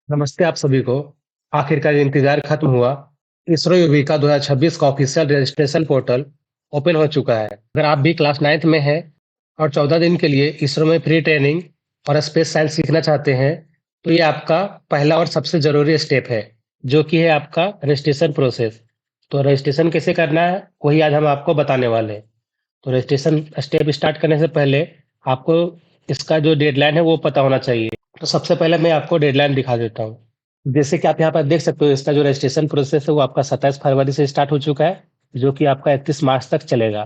नमस्ते आप सभी को। आखिरकार इंतजार खत्म हुआ। इसरो युविका 2026 का ऑफिशियल रजिस्ट्रेशन पोर्टल ओपन हो चुका है। अगर आप भी क्लास 9th में हैं और 14 दिन के लिए इसरो में प्री ट्रेनिंग और स्पेस साइंस सीखना चाहते हैं, तो ये आपका पहला और सबसे ज़रूरी स्टेप है, जो कि है आपका रजिस्ट्रेशन प्रोसेस। तो रजिस्ट्रेशन कैसे करना है, वही आज हम आपको बताने वाले हैं। तो रजिस्ट्रेशन स्टेप स्टार्ट करने से पहले आपको इसका जो डेडलाइन है, वो पता होना चाहिए। तो सबसे पहले मैं आपको डेडलाइन दिखा देता हूँ। जैसे कि आप यहाँ पर देख सकते हो, इसका जो रजिस्ट्रेशन प्रोसेस है वो आपका 27 फरवरी से स्टार्ट हो चुका है, जो कि आपका 31 मार्च तक चलेगा।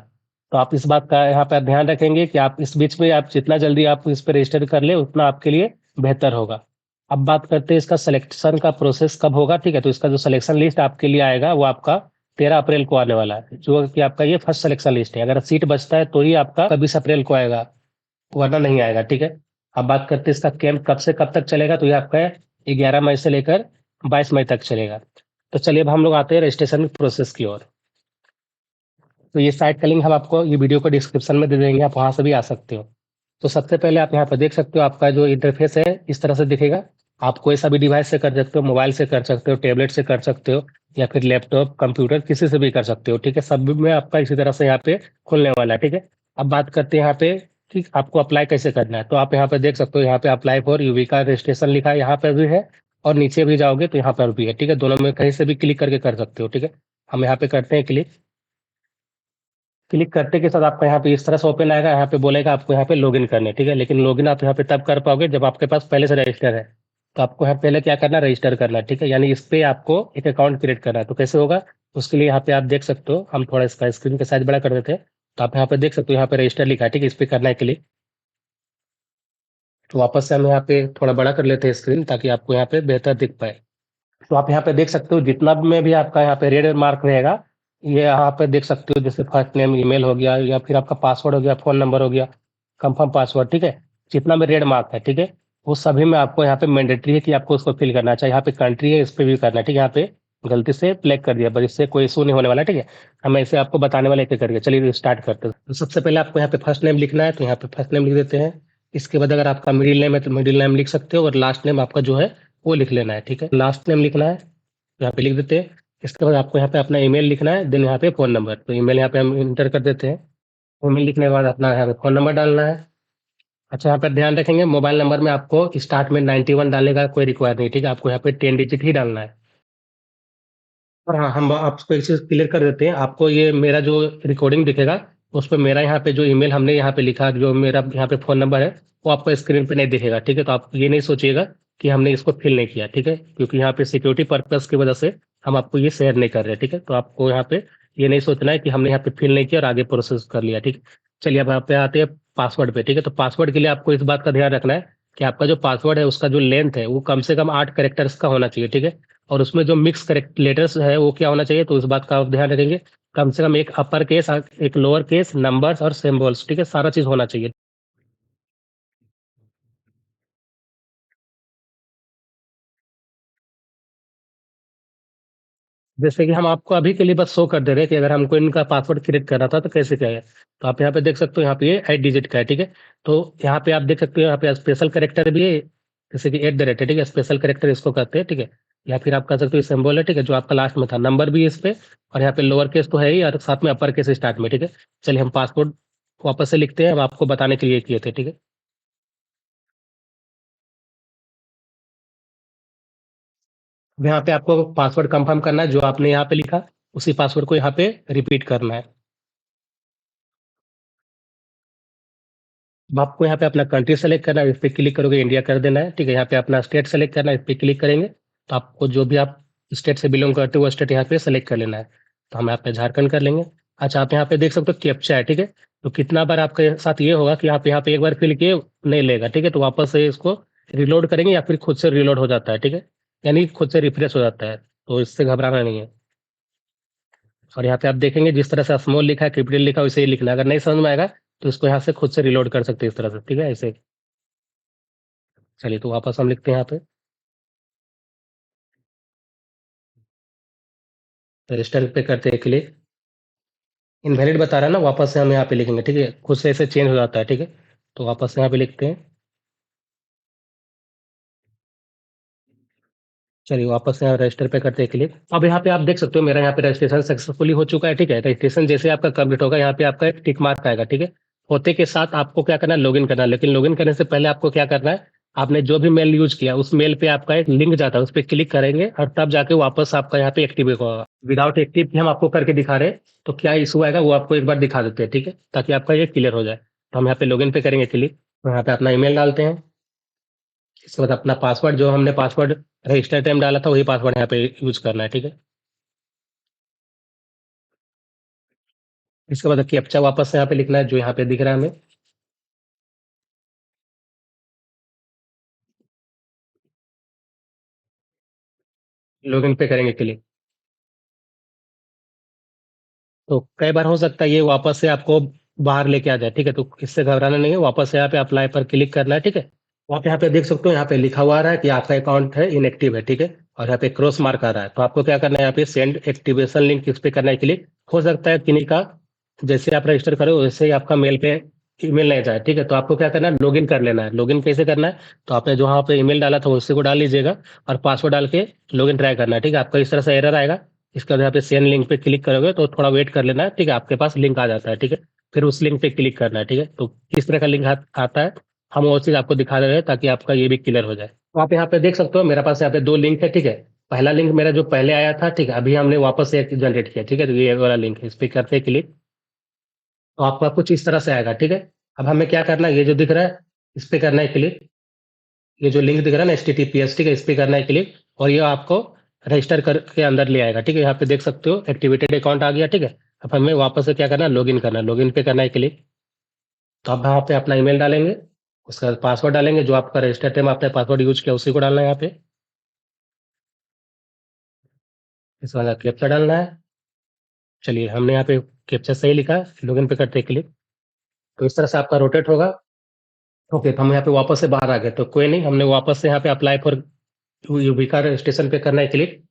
तो आप इस बात का यहाँ पर ध्यान रखेंगे कि आप इस बीच में आप जितना जल्दी आप इस पे रजिस्टर कर ले, उतना आपके लिए बेहतर होगा। अब बात करते हैं इसका सिलेक्शन का प्रोसेस कब होगा, ठीक है? तो इसका जो सिलेक्शन लिस्ट आपके लिए आएगा, वो आपका 13 अप्रैल को आने वाला है, जो कि आपका ये फर्स्ट सिलेक्शन लिस्ट है। अगर सीट बचता है तो ही आपका 26 अप्रैल को आएगा, वरना नहीं आएगा, ठीक है? अब बात करते हैं इसका कैंप कब से कब तक चलेगा, तो ये आपका 11 मई से लेकर 22 मई तक चलेगा। तो चलिए अब हम लोग आते हैं रजिस्ट्रेशन प्रोसेस की ओर। तो ये साइट का लिंक हम आपको ये वीडियो को डिस्क्रिप्शन में दे देंगे, आप वहाँ से भी आ सकते हो। तो सबसे पहले आप यहाँ पर देख सकते हो, आपका जो इंटरफेस है इस तरह से दिखेगा। आप कोई सा भी डिवाइस से कर सकते हो, मोबाइल से कर सकते हो, टैबलेट से कर सकते हो, या फिर लैपटॉप, कंप्यूटर, किसी से भी कर सकते हो, ठीक है? सब में आपका इसी तरह से यहाँ पे खुलने वाला है, ठीक है? अब बात करते हैं यहाँ पे कि आपको अप्लाई कैसे करना है। तो आप यहाँ पे देख सकते हो, यहाँ पे अप्लाई फॉर युविका रजिस्ट्रेशन लिखा है, यहाँ पे भी है, और नीचे भी जाओगे तो यहाँ पर भी है, ठीक है? दोनों में कहीं से भी क्लिक करके कर सकते हो, ठीक है? हम यहाँ पे करते हैं क्लिक। क्लिक करते के साथ आपका यहाँ पे इस तरह से ओपन आएगा, यहाँ पे बोलेगा आपको यहाँ पे लॉगिन करने, ठीक है? लेकिन लॉगिन आप यहाँ पे तब कर पाओगे जब आपके पास पहले से रजिस्टर है। तो आपको यहाँ पहले क्या करना है, रजिस्टर करना है, ठीक है? यानी इस पे आपको एक अकाउंट क्रिएट करना है। तो कैसे होगा, उसके लिए यहाँ पे आप देख सकते हो, हम थोड़ा इसका स्क्रीन का साइज बड़ा कर देते हैं। तो आप यहाँ पे देख सकते हो, यहाँ पे रजिस्टर लिखा है, ठीक है? इस पे करना है क्लिक। तो वापस से हम यहाँ पे थोड़ा बड़ा कर लेते हैं स्क्रीन, ताकि आपको यहाँ पे बेहतर दिख पाए। तो आप यहाँ पे देख सकते हो, जितना में भी आपका यहाँ पे रेड मार्क रहेगा, ये यहाँ पे देख सकते हो, जैसे फर्स्ट नेम, ईमेल हो गया, या फिर आपका पासवर्ड हो गया, फ़ोन नंबर हो गया, कंफर्म पासवर्ड, ठीक है? जितना भी रेड मार्क है, ठीक है? वो सभी में आपको यहाँ पे मैंडेटरी है कि आपको उसको फिल करना है। चाहे यहाँ पे कंट्री है, इस पे भी करना है, ठीक है? यहाँ पे गलती से ब्लैक कर दिया, पर इससे कोई इशू नहीं होने वाला, ठीक है? हम ऐसे आपको बताने वाले एक-एक करके। चलिए स्टार्ट करते हैं। तो सबसे पहले आपको यहाँ पे फर्स्ट नेम लिखना है, तो यहाँ पे फर्स्ट नेम लिख देते हैं। इसके बाद अगर आपका मिडिल नेम है, तो मिडिल नेम लिख सकते हो, और लास्ट नेम आपका जो है, वो लिख लेना है, ठीक है? लास्ट नेम लिखना है, यहाँ पे लिख देते हैं। इसके बाद आपको यहाँ पे अपना ईमेल लिखना है, देन यहाँ पे फ़ोन नंबर। तो ईमेल यहाँ पे हम इंटर कर देते हैं। ईमेल लिखने के बाद अपना यहाँ पे फ़ोन नंबर डालना है। अच्छा, यहाँ पे ध्यान रखेंगे, मोबाइल नंबर में आपको स्टार्ट में 91 डालने का कोई रिक्वायर नहीं, ठीक है? आपको यहाँ पे 10 डिजिट ही डालना है। और हाँ, हम आपको एक चीज़ क्लियर कर देते हैं, आपको ये मेरा जो रिकॉर्डिंग दिखेगा, उसपे मेरा यहाँ पे जो ईमेल हमने यहाँ पे लिखा, जो मेरा यहाँ पे फ़ोन नंबर है, वो आपको स्क्रीन पे नहीं दिखेगा, ठीक है? तो आप ये नहीं सोचिएगा कि हमने इसको फिल नहीं किया, ठीक है? क्योंकि यहाँ पे सिक्योरिटी पर्पज़ की वजह से हम आपको ये शेयर नहीं कर रहे, ठीक है? तो आपको यहाँ पे ये नहीं सोचना है कि हमने यहाँ पे फिल नहीं किया और आगे प्रोसेस कर लिया, ठीक है? चलिए अब यहाँ पे आते हैं पासवर्ड पे, ठीक है? तो पासवर्ड के लिए आपको इस बात का ध्यान रखना है कि आपका जो पासवर्ड है, उसका जो लेंथ है, वो कम से कम 8 कैरेक्टर्स का होना चाहिए, ठीक है? और उसमें जो मिक्स करेक्ट लेटर्स है, वो क्या होना चाहिए, तो इस बात का आप ध्यान रखेंगे। कम से कम एक अपर केस, एक लोअर केस, नंबर्स और सिंबल्स, ठीक है? सारा चीज़ होना चाहिए। जैसे कि हम आपको अभी के लिए बस शो कर दे रहे हैं कि अगर हमको इनका पासवर्ड क्रिएट करना था तो कैसे क्या है। तो आप यहाँ पे देख सकते हो, यहाँ पे ये 8 डिजिट का है, ठीक है? तो यहाँ पे आप देख सकते हो, यहाँ पे स्पेशल कैरेक्टर भी है, जैसे कि एट द रेट है, ठीक है? स्पेशल कैरेक्टर इसको कहते हैं, ठीक है? या फिर आप कह सकते हो सिंबल है, ठीक है? जो आपका लास्ट में था, नंबर भी है इस पे, और यहाँ पे लोअर केस तो है ही, और साथ में अपर केस स्टार्ट में, ठीक है? चलिए हम पासवर्ड वापस से लिखते हैं, हम आपको बताने के लिए किए थे, ठीक है? अब यहाँ पे आपको पासवर्ड कंफर्म करना है, जो आपने यहाँ पे लिखा, उसी पासवर्ड को यहाँ पे रिपीट करना है। अब आपको यहाँ पे अपना कंट्री सेलेक्ट करना है, इस पे क्लिक करोगे इंडिया कर देना है, ठीक है? यहाँ पे अपना स्टेट सेलेक्ट करना है, इस पे क्लिक करेंगे, तो आपको जो भी आप स्टेट से बिलॉन्ग करते हो, वो स्टेट यहाँ पे सेलेक्ट कर लेना है। तो हम यहाँ पे झारखंड कर लेंगे। अच्छा, आप यहाँ पे देख सकते हो कैप्चा है, ठीक है? तो कितना बार आपके साथ ये होगा कि आप यहाँ पे एक बार फिल किए, नहीं लेगा, ठीक है? तो वापस से इसको रिलोड करेंगे, या फिर खुद से रिलोड हो जाता है, ठीक है? यानी खुद से रिफ्रेश हो जाता है, तो इससे घबराना नहीं है। और यहाँ पे आप देखेंगे, जिस तरह से स्मॉल लिखा है, कैपिटल लिखा है, वैसे ही लिखना है। अगर नहीं समझ में आएगा, तो इसको यहाँ से खुद से रिलोड कर सकते हैं इस तरह से, ठीक है? ऐसे। चलिए, तो वापस हम लिखते हैं यहाँ पे, रजिस्टर पे करते हैं क्लिक। इनवैलिड बता रहा है ना, वापस से हम यहाँ पे लिखेंगे, ठीक है? खुद से ऐसे चेंज हो जाता है, ठीक है? तो वापस से यहाँ पे लिखते हैं। चलिए वापस से यहाँ रजिस्टर पे करते हैं क्लिक। अब यहाँ पे आप देख सकते हो मेरा यहाँ पे रजिस्ट्रेशन सक्सेसफुली हो चुका है, ठीक है। रजिस्ट्रेशन जैसे आपका कंप्लीट होगा यहाँ पे आपका एक टिक मार्क आएगा, ठीक है। होते के साथ आपको क्या करना है, लॉगिन करना है। लेकिन लॉगिन करने से पहले आपको क्या करना है, आपने जो भी मेल यूज किया उस मेल पे आपका एक लिंक जाता है, उस पर क्लिक करेंगे और तब जाके वापस आपका यहाँ पे एक्टिव होगा। विदाउट एक्टिव की हम आपको करके दिखा रहे हैं, तो क्या इशू आएगा वो आपको एक बार दिखा देते हैं, ठीक है, ताकि आपका ये क्लियर हो जाए। तो हम यहाँ पे लॉगिन पे करेंगे क्लिक, तो यहाँ पे अपना ईमेल डालते हैं। इसके बाद अपना पासवर्ड, जो हमने पासवर्ड रजिस्टर टाइम डाला था वही पासवर्ड यहाँ पे यूज करना है, ठीक है। इसके बाद कैप्चा वापस से यहाँ पे लिखना है जो यहाँ पे दिख रहा है हमें। लॉगिन पे करेंगे क्लिक, तो कई बार हो सकता है ये वापस से आपको बाहर लेके आ जाए, ठीक है। तो इससे घबराना नहीं है, वापस से यहाँ पे अप्लाई पर क्लिक करना है, ठीक है। तो आप यहाँ पे देख सकते हो, यहाँ पे लिखा हुआ आ रहा है कि आपका अकाउंट है इनएक्टिव है, ठीक है। और यहाँ पे क्रॉस मार्क आ रहा है, तो आपको क्या करना है, यहाँ पे सेंड एक्टिवेशन लिंक इस पे करना है क्लिक। हो सकता है किन्हीं का जैसे आप रजिस्टर करो वैसे ही आपका मेल पे ईमेल नहीं जाए, ठीक है। तो आपको क्या करना है, लॉगिन कर लेना है। लॉगिन कैसे करना है, तो आपने जो वहाँ पे ईमेल डाला था उसी को डाल लीजिएगा और पासवर्ड डाल के लॉगिन ट्राई करना है, ठीक है। आपका इस तरह से एरर आएगा। इसके बाद यहाँ पे सेंड लिंक पे क्लिक करोगे तो थोड़ा वेट कर लेना है, ठीक है। आपके पास लिंक आ जाता है, ठीक है। फिर उस लिंक पे क्लिक करना है, ठीक है। तो किस तरह का लिंक आता है हम वो चीज़ आपको दिखा रहे हैं ताकि आपका ये भी क्लियर हो जाए। तो आप यहाँ पे देख सकते हो मेरे पास यहाँ पे 2 लिंक है, ठीक है। पहला लिंक मेरा जो पहले आया था, ठीक है, अभी हमने वापस से एक जनरेट किया, ठीक है। तो ये वाला लिंक है, इस पे करते हैं क्लिक, तो आपका कुछ इस तरह से आएगा, ठीक है। अब हमें क्या करना है, ये जो दिख रहा है इस पे करना है क्लिक। ये जो लिंक दिख रहा है ना HTTPS, ठीक है, इस पे करना है क्लिक और ये आपको रजिस्टर करके अंदर ले आएगा, ठीक है। यहाँ पे देख सकते हो एक्टिवेटेड अकाउंट आ गया, ठीक है। अब हमें वापस से क्या करना है, लॉगिन करना है। लॉगिन पे करना है क्लिक, तो अब यहाँ पे अपना ईमेल डालेंगे, उसके बाद पासवर्ड डालेंगे, जो आपका रजिस्टर टाइम आपने पासवर्ड यूज किया उसी को डालना है यहाँ पे। इसके बाद कैप्चा डालना है। चलिए हमने यहाँ पे कैप्चा सही लिखा है, लॉगिन पे करते हैं क्लिक, तो इस तरह से आपका रोटेट होगा। ओके, तो हम यहाँ पे वापस से बाहर आ गए, तो कोई नहीं, हमने वापस से यहाँ पे अप्लाई फॉर यूबीका रजिस्ट्रेशन पे करना है क्लिक।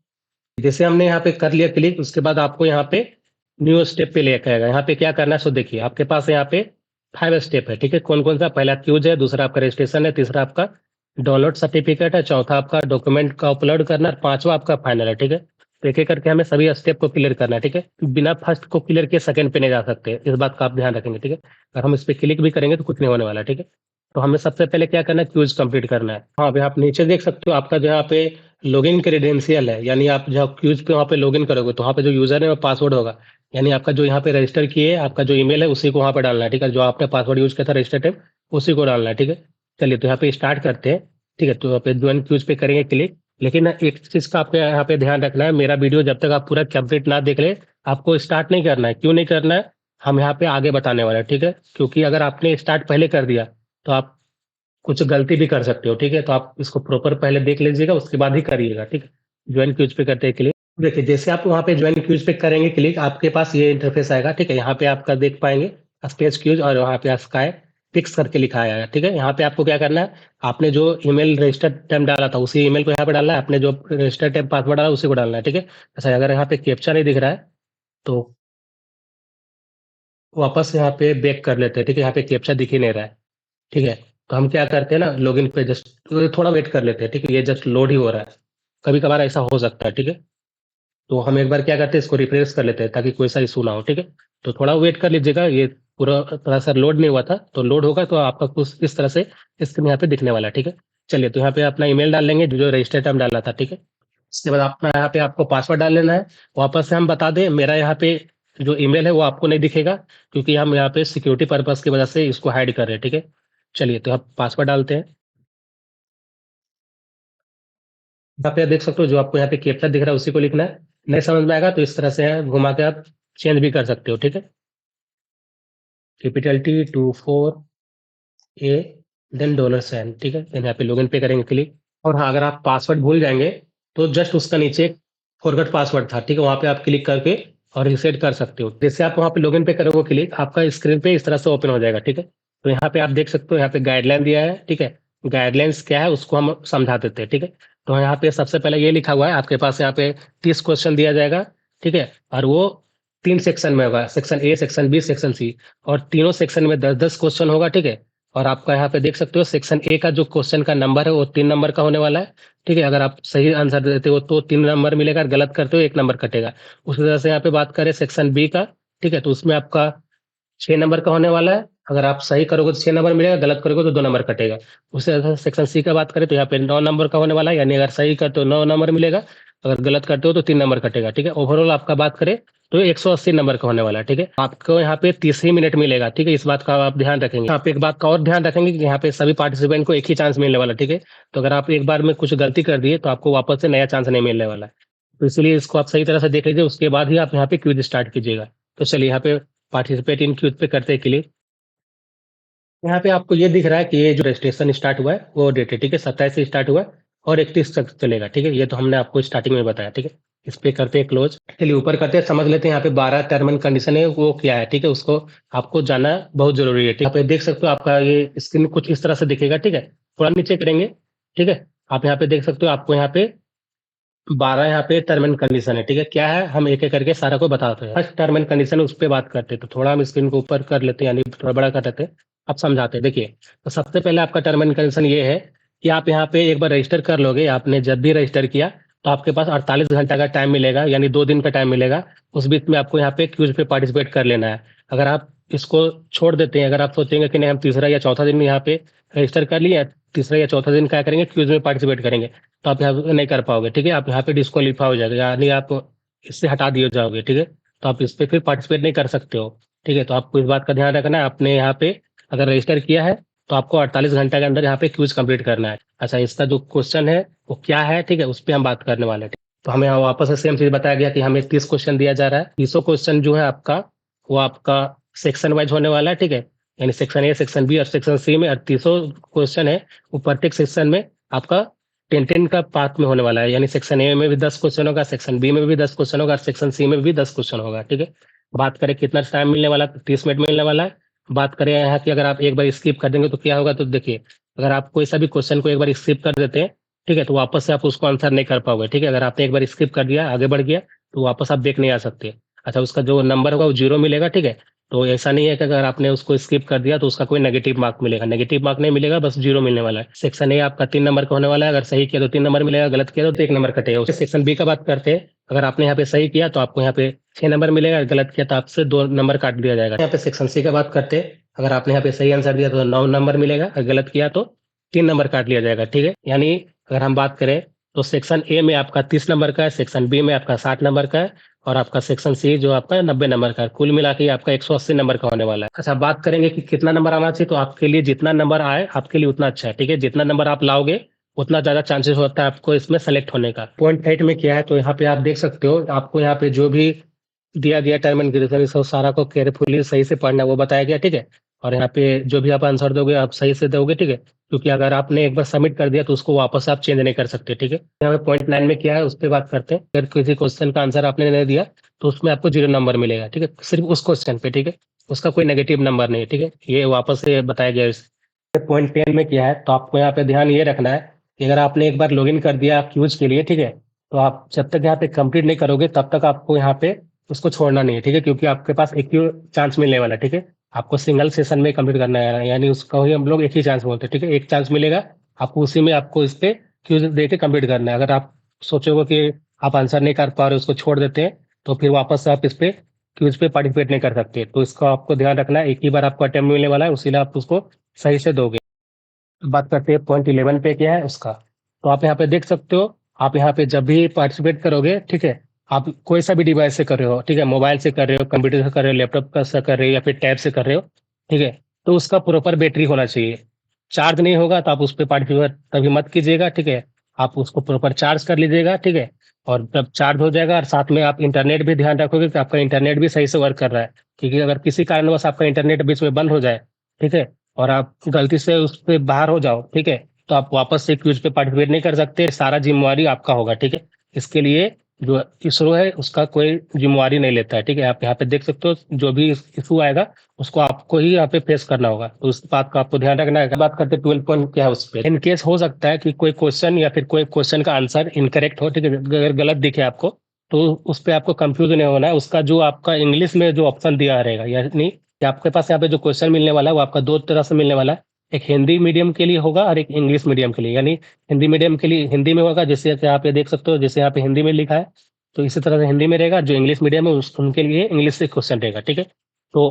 जैसे हमने यहाँ पे कर लिया क्लिक, उसके बाद आपको यहाँ पे न्यू स्टेप पे लेकर आएगा। यहाँ पे क्या करना है, सो देखिए आपके पास यहाँ पे 5 स्टेप है, ठीक है। कौन कौन सा, पहला क्यूज है, दूसरा आपका रजिस्ट्रेशन है, तीसरा आपका डाउनलोड सर्टिफिकेट है, चौथा आपका डॉक्यूमेंट का अपलोड करना है, पांचवा आपका फाइनल है, ठीक है। तो एक एक करके हमें सभी स्टेप को क्लियर करना है, ठीक है। बिना फर्स्ट को क्लियर किए सेकंड पे नहीं जा सकते, इस बात का आप ध्यान रखेंगे, ठीक है। अगर हम इस पे क्लिक भी करेंगे तो कुछ नहीं होने वाला, ठीक है। तो हमें सबसे पहले क्या करना है, क्यूज कंप्लीट करना है। हाँ, अभी आप नीचे देख सकते हो आपका जो यहाँ पे लॉगिन क्रेडेंशियल है, यानी आप जब क्यूज पे वहाँ पे लॉगिन करोगे तो वहाँ पे जो यूजर है वो पासवर्ड होगा, यानी आपका जो यहाँ पे रजिस्टर किए आपका जो ईमेल है उसी को वहाँ पे डालना है, ठीक है। जो आपने पासवर्ड यूज किया था रजिस्टर टाइम उसी को डालना है, ठीक है। चलिए तो यहाँ पे स्टार्ट करते हैं, ठीक है। तो यहाँ पे ज्वाइन क्यूज पे करेंगे क्लिक। लेकिन एक चीज का आपको यहाँ पे ध्यान रखना है, मेरा वीडियो जब तक आप पूरा कंप्लीट ना देख ले आपको स्टार्ट नहीं करना है। क्यों नहीं करना है, हम यहाँ पे आगे बताने वाले हैं, ठीक है। क्योंकि अगर आपने स्टार्ट पहले कर दिया तो आप कुछ गलती भी कर सकते हो, ठीक है। तो आप इसको प्रॉपर पहले देख लीजिएगा उसके बाद ही करिएगा, ठीक है। ज्वाइन क्यूज पे करते हैं क्लिक। देखिए जैसे आप वहाँ पे ज्वाइन क्यूज पे करेंगे क्लिक, आपके पास ये इंटरफेस आएगा, ठीक है। यहाँ पे आपका देख पाएंगे स्पेस क्यूज और वहाँ पे स्काई पिक्स करके लिखा आया है, ठीक है। यहाँ पे आपको क्या करना है, आपने जो ईमेल रजिस्टर टाइम डाला था उसी ईमेल को यहाँ पे डालना है, आपने जो रजिस्टर टाइम पासवर्ड डाला उसी को डालना है, ठीक है। अच्छा, अगर यहाँ पे कैप्चा नहीं दिख रहा है तो वापस यहाँ पे बैक कर लेते हैं, ठीक है। यहाँ पे कैप्चा दिख ही नहीं रहा है, ठीक है। तो हम क्या करते हैं ना, लॉगिन पे जस्ट थोड़ा वेट कर लेते हैं, ठीक है। ये जस्ट लोड ही हो रहा है, कभी कभार ऐसा हो सकता है, ठीक है। तो हम एक बार क्या करते हैं, इसको रिफ्रेश कर लेते हैं ताकि कोई सा इशू ना हो, ठीक है। तो थोड़ा वेट कर लीजिएगा, ये पूरा तरह से लोड नहीं हुआ था, तो लोड होगा तो आपका कुछ इस तरह से स्क्रीन यहाँ पे दिखने वाला है, ठीक है। चलिए तो यहाँ पे अपना ईमेल डाल लेंगे जो रजिस्टर टाइम डालना था, ठीक है। इसके बाद अपना यहाँ पे आपको पासवर्ड डाल लेना है। वापस से हम बता दें, मेरा यहाँ पे जो ईमेल है वो आपको नहीं दिखेगा क्योंकि हम यहाँ पे सिक्योरिटी पर्पज की वजह से इसको हाइड कर रहे हैं, ठीक है। चलिए तो आप पासवर्ड डालते हैं। यहाँ पे देख सकते हो जो आपको यहाँ पे कैप्चा दिख रहा है उसी को लिखना है। नहीं समझ में आएगा तो इस तरह से घुमा के आप चेंज भी कर सकते हो, ठीक है। कैपिटल T24A देन $साइन, ठीक है। देन यहाँ पे लॉगिन पे करेंगे क्लिक। और हाँ, अगर आप पासवर्ड भूल जाएंगे तो जस्ट उसका नीचे एक फॉरगेट पासवर्ड था, ठीक है, वहाँ पे आप क्लिक करके और रिसेट कर सकते हो। जैसे आप वहाँ पे लॉगिन पे करोगे क्लिक, आपका स्क्रीन पे इस तरह से ओपन हो जाएगा, ठीक है। तो यहाँ पे आप देख सकते हो यहाँ पे गाइडलाइन दिया है, ठीक है। गाइडलाइंस क्या है उसको हम समझा देते हैं, ठीक है। तो यहाँ पे सबसे पहले ये लिखा हुआ है आपके पास यहाँ पे 30 क्वेश्चन दिया जाएगा, ठीक है। और वो 3 सेक्शन में होगा, section A, section B, section C। और तीनों सेक्शन में 10-10 क्वेश्चन होगा, ठीक है। और आपका यहाँ पे देख सकते हो सेक्शन ए का जो क्वेश्चन का नंबर है वो 3 नंबर का होने वाला है, ठीक है? अगर आप सही आंसर देते हो तो 3 नंबर मिलेगा, गलत करते हो 1 नंबर कटेगा। उसी तरह से यहाँ पे बात करें सेक्शन बी का, ठीक है? तो उसमें आपका 6 नंबर का होने वाला है। अगर आप सही करोगे तो 6 नंबर मिलेगा, गलत करोगे तो 2 नंबर कटेगा। उसी तरह से सेक्शन सी का बात करें तो यहाँ पे 9 नंबर का होने वाला है, यानी अगर सही करते हो 9 नंबर मिलेगा, अगर गलत करते हो तो 3 नंबर कटेगा, ठीक है? ओवरऑल आपका बात करें तो 180 नंबर का होने वाला है, ठीक है? आपको यहाँ पे 30 ही मिनट मिलेगा, ठीक है? इस बात का आप ध्यान रखेंगे। आप एक बात का और ध्यान रखेंगे कि यहाँ पे सभी पार्टिसिपेंट को एक ही चांस मिलने वाला है, ठीक है? तो अगर आप एक बार में कुछ गलती कर दिए तो आपको वापस से नया चांस नहीं मिलने वाला है। तो इसलिए इसको आप सही तरह से देख लीजिए, उसके बाद ही आप यहाँ पे क्विज़ स्टार्ट कीजिएगा। तो चलिए यहाँ पे पार्टिसिपेट इन क्विज़ पे करते हैं क्लिक। यहाँ पे आपको ये दिख रहा है कि ये जो रजिस्ट्रेशन स्टार्ट हुआ है वो डेट है, ठीक है? 27 से स्टार्ट हुआ है और 31 तक चलेगा, ठीक है? ये तो हमने आपको स्टार्टिंग में बताया, ठीक है? इस पे करते हैं क्लोज। चलिए ऊपर करते हैं, समझ लेते हैं यहाँ पे 12 टर्म एंड कंडीशन है वो क्या है, ठीक है? उसको आपको जानना बहुत जरूरी है, ठीक है? यहाँ पे देख सकते हो आपका ये स्क्रीन कुछ इस तरह से दिखेगा, ठीक है? थोड़ा नीचे करेंगे, ठीक है? आप यहाँ पे देख सकते हो, आपको यहाँ पे 12 यहाँ पे टर्म एंड कंडीशन है, ठीक है? क्या है हम एक एक करके सारा को बताते हैं। फर्स्ट टर्म एंड कंडीशन उस पे बात करते हैं, तो थोड़ा हम स्क्रीन को ऊपर कर लेते हैं, यानी थोड़ा बड़ा कर देते हैं। अब समझाते हैं, देखिए। तो सबसे पहले आपका टर्म एंड कंडीशन ये है कि आप यहाँ पे एक बार रजिस्टर कर लोगे, आपने जब भी रजिस्टर किया तो आपके पास 48 घंटा का टाइम मिलेगा, यानी 2 दिन का टाइम मिलेगा। उस बीच में आपको यहाँ पे क्विज पे पार्टिसिपेट कर लेना है। अगर आप इसको छोड़ देते हैं, अगर आप सोचेंगे कि नहीं हम तीसरा या चौथा दिन यहाँ पे रजिस्टर कर लिए, तीसरा या चौथा दिन क्या करेंगे, क्विज में पार्टिसिपेट करेंगे, तो आप यहाँ पे नहीं कर पाओगे, ठीक है? आप यहाँ पे डिस्क्वालीफाई हो जाएगा, यानी आप इससे हटा दिए जाओगे, ठीक है? तो आप इस पे फिर पार्टिसिपेट नहीं कर सकते हो, ठीक है? तो आपको इस बात का ध्यान रखना है, आपने यहाँ पे अगर रजिस्टर किया है तो आपको 48 घंटे के अंदर यहाँ पे क्विज कंप्लीट करना है। अच्छा, इसका जो क्वेश्चन है वो क्या है, ठीक है? उस पर हम बात करने वाले हैं। तो हमें यहाँ वापस से सेम चीज बताया गया कि हमें 30 क्वेश्चन दिया जा रहा है। 30 क्वेश्चन जो है आपका वो आपका सेक्शन वाइज होने वाला है, ठीक है? यानी सेक्शन ए, सेक्शन बी और सेक्शन सी में 38 क्वेश्चन है। वो प्रत्येक सेक्शन में आपका 10-10 का पार्ट में होने वाला है, यानी सेक्शन ए में भी 10 क्वेश्चन होगा, सेक्शन बी में भी 10 क्वेश्चन होगा, सेक्शन सी में भी 10 क्वेश्चन होगा, ठीक है? बात करें कितना टाइम मिलने वाला है, 30 मिनट मिलने वाला है। बात करें यहाँ की, अगर आप एक बार स्किप कर देंगे तो क्या होगा, तो देखिए, अगर आप कोई सा भी क्वेश्चन को एक बार स्किप कर देते हैं, ठीक है, तो वापस से आप उसको आंसर नहीं कर पाओगे, ठीक है? अगर आपने एक बार स्किप कर दिया, आगे बढ़ गया, तो वापस आप बैक नहीं आ सकते। अच्छा, उसका जो नंबर होगा वो 0 मिलेगा, ठीक है? तो ऐसा नहीं है कि अगर आपने उसको स्किप कर दिया तो उसका कोई नेगेटिव मार्क मिलेगा, नेगेटिव मार्क नहीं मिलेगा, बस 0 मिलने वाला है। सेक्शन ए आपका 3 नंबर का होने वाला है, अगर सही किया तो 3 नंबर मिलेगा, गलत किया तो 1 नंबर कटेगा। उसके सेक्शन बी का बात करते हैं, अगर आपने यहाँ पे सही किया तो आपको यहाँ पे 6 नंबर मिलेगा, गलत किया तो आपसे 2 नंबर काट दिया जाएगा। यहाँ पे सेक्शन सी का बात करते हैं, अगर आपने यहाँ पे सही आंसर दिया तो 9 नंबर मिलेगा, अगर गलत किया तो 3 नंबर काट लिया जाएगा, ठीक है? यानी अगर हम बात करें तो सेक्शन ए में आपका 30 नंबर का है, सेक्शन बी में आपका 60 नंबर का है और आपका सेक्शन सी जो आपका 90 नंबर का है। कुल मिला के आपका 180 नंबर का होने वाला है। अच्छा, बात करेंगे कि कितना नंबर आना चाहिए, तो आपके लिए जितना नंबर आए आपके लिए उतना अच्छा है, ठीक है? जितना नंबर आप लाओगे उतना ज्यादा चांसेस होता है आपको इसमें सेलेक्ट होने का। पॉइंट 8 में क्या है, तो यहाँ पे आप देख सकते हो, आपको यहाँ पे जो भी दिया गया टर्म एंड कंडीशन इसको सारा को केयरफुली सही से पढ़ना है वो बताया गया, ठीक है? और यहाँ पे जो भी आप आंसर दोगे आप सही से दोगे, ठीक है? क्योंकि अगर आपने एक बार सबमिट कर दिया तो उसको वापस आप चेंज नहीं कर सकते, ठीक है? यहाँ पे पॉइंट 9 में क्या है उस पर बात करते हैं। अगर किसी क्वेश्चन का आंसर आपने नहीं दिया तो उसमें आपको 0 नंबर मिलेगा, ठीक है? सिर्फ उस क्वेश्चन पे, ठीक है? उसका कोई नेगेटिव नंबर नहीं है, ठीक है? ये वापस से बताया गया है। पॉइंट 10 में क्या है, तो आपको यहाँ पे ध्यान ये रखना है कि अगर आपने एक बार लॉगिन कर दिया क्यूज के लिए, ठीक है, तो आप जब तक यहाँ पे कंप्लीट नहीं करोगे तब तक आपको यहाँ पे उसको छोड़ना नहीं है, ठीक है? क्योंकि आपके पास एक ही चांस मिलने वाला है, ठीक है? आपको सिंगल सेशन में कंप्लीट करना है, यानी उसका ही हम लोग एक ही चांस बोलते हैं, ठीक है? एक चांस मिलेगा आपको, उसी में आपको इस पे क्यूज दे के कंप्लीट करना है। अगर आप सोचोगे कि आप आंसर नहीं कर पा रहे उसको छोड़ देते हैं तो फिर वापस से आप इस पे क्यूज पे पार्टिसिपेट नहीं कर सकते। तो इसका आपको ध्यान रखना है, एक ही बार आपको अटेम्प्ट मिलने वाला है, उसीलिए आप उसको सही से दोगे। बात करते हैं पॉइंट 11 पे क्या है उसका, तो आप यहाँ पे देख सकते हो, आप यहाँ पे जब भी पार्टिसिपेट करोगे, ठीक है, आप कोई सा भी डिवाइस से कर रहे हो, ठीक है, मोबाइल से कर रहे हो, कंप्यूटर से कर रहे हो, लैपटॉप का से कर रहे हो या फिर टैब से कर रहे हो, ठीक है, तो उसका प्रॉपर बैटरी होना चाहिए। चार्ज नहीं होगा तो आप उस पर पार्टिसिपेट कभी मत कीजिएगा, ठीक है? आप उसको प्रॉपर चार्ज कर लीजिएगा, ठीक है? और जब चार्ज हो जाएगा और साथ में आप इंटरनेट भी ध्यान रखोगे कि आपका इंटरनेट भी सही से वर्क कर रहा है, क्योंकि अगर किसी कारणवश आपका इंटरनेट बीच में बंद हो जाए, ठीक है, और आप गलती से उस पे बाहर हो जाओ, ठीक है, तो आप वापस से क्विज पे पार्टिसिपेट नहीं कर सकते, सारा जिम्मेवारी आपका होगा, ठीक है? इसके लिए जो इसरो है उसका कोई जिम्मेवारी नहीं लेता है, ठीक है? आप यहाँ पे देख सकते हो, जो भी इशू आएगा उसको आपको ही यहाँ पे फेस करना होगा, तो उस बात का आपको ध्यान रखना है। बात करते हैं 12 पॉइंट क्या है उस पे। इन केस हो सकता है कि कोई क्वेश्चन या फिर कोई क्वेश्चन का आंसर इनकरेक्ट हो, ठीक है, अगर गलत दिखे आपको तो उस पे आपको कंफ्यूज नहीं होना है। उसका जो आपका इंग्लिश में जो ऑप्शन दिया रहेगा, यानी कि आपके पास यहाँ पे जो क्वेश्चन मिलने वाला है वो आपका 2 तरह से मिलने वाला है। एक हिंदी मीडियम के लिए होगा और एक इंग्लिश मीडियम के लिए। यानी हिंदी मीडियम के लिए हिंदी में होगा, जैसे कि आप ये देख सकते हो, जैसे यहाँ पे हिंदी में लिखा है, तो इसी तरह से हिंदी में रहेगा। जो इंग्लिश मीडियम है उनके लिए इंग्लिश से क्वेश्चन रहेगा, ठीक है। तो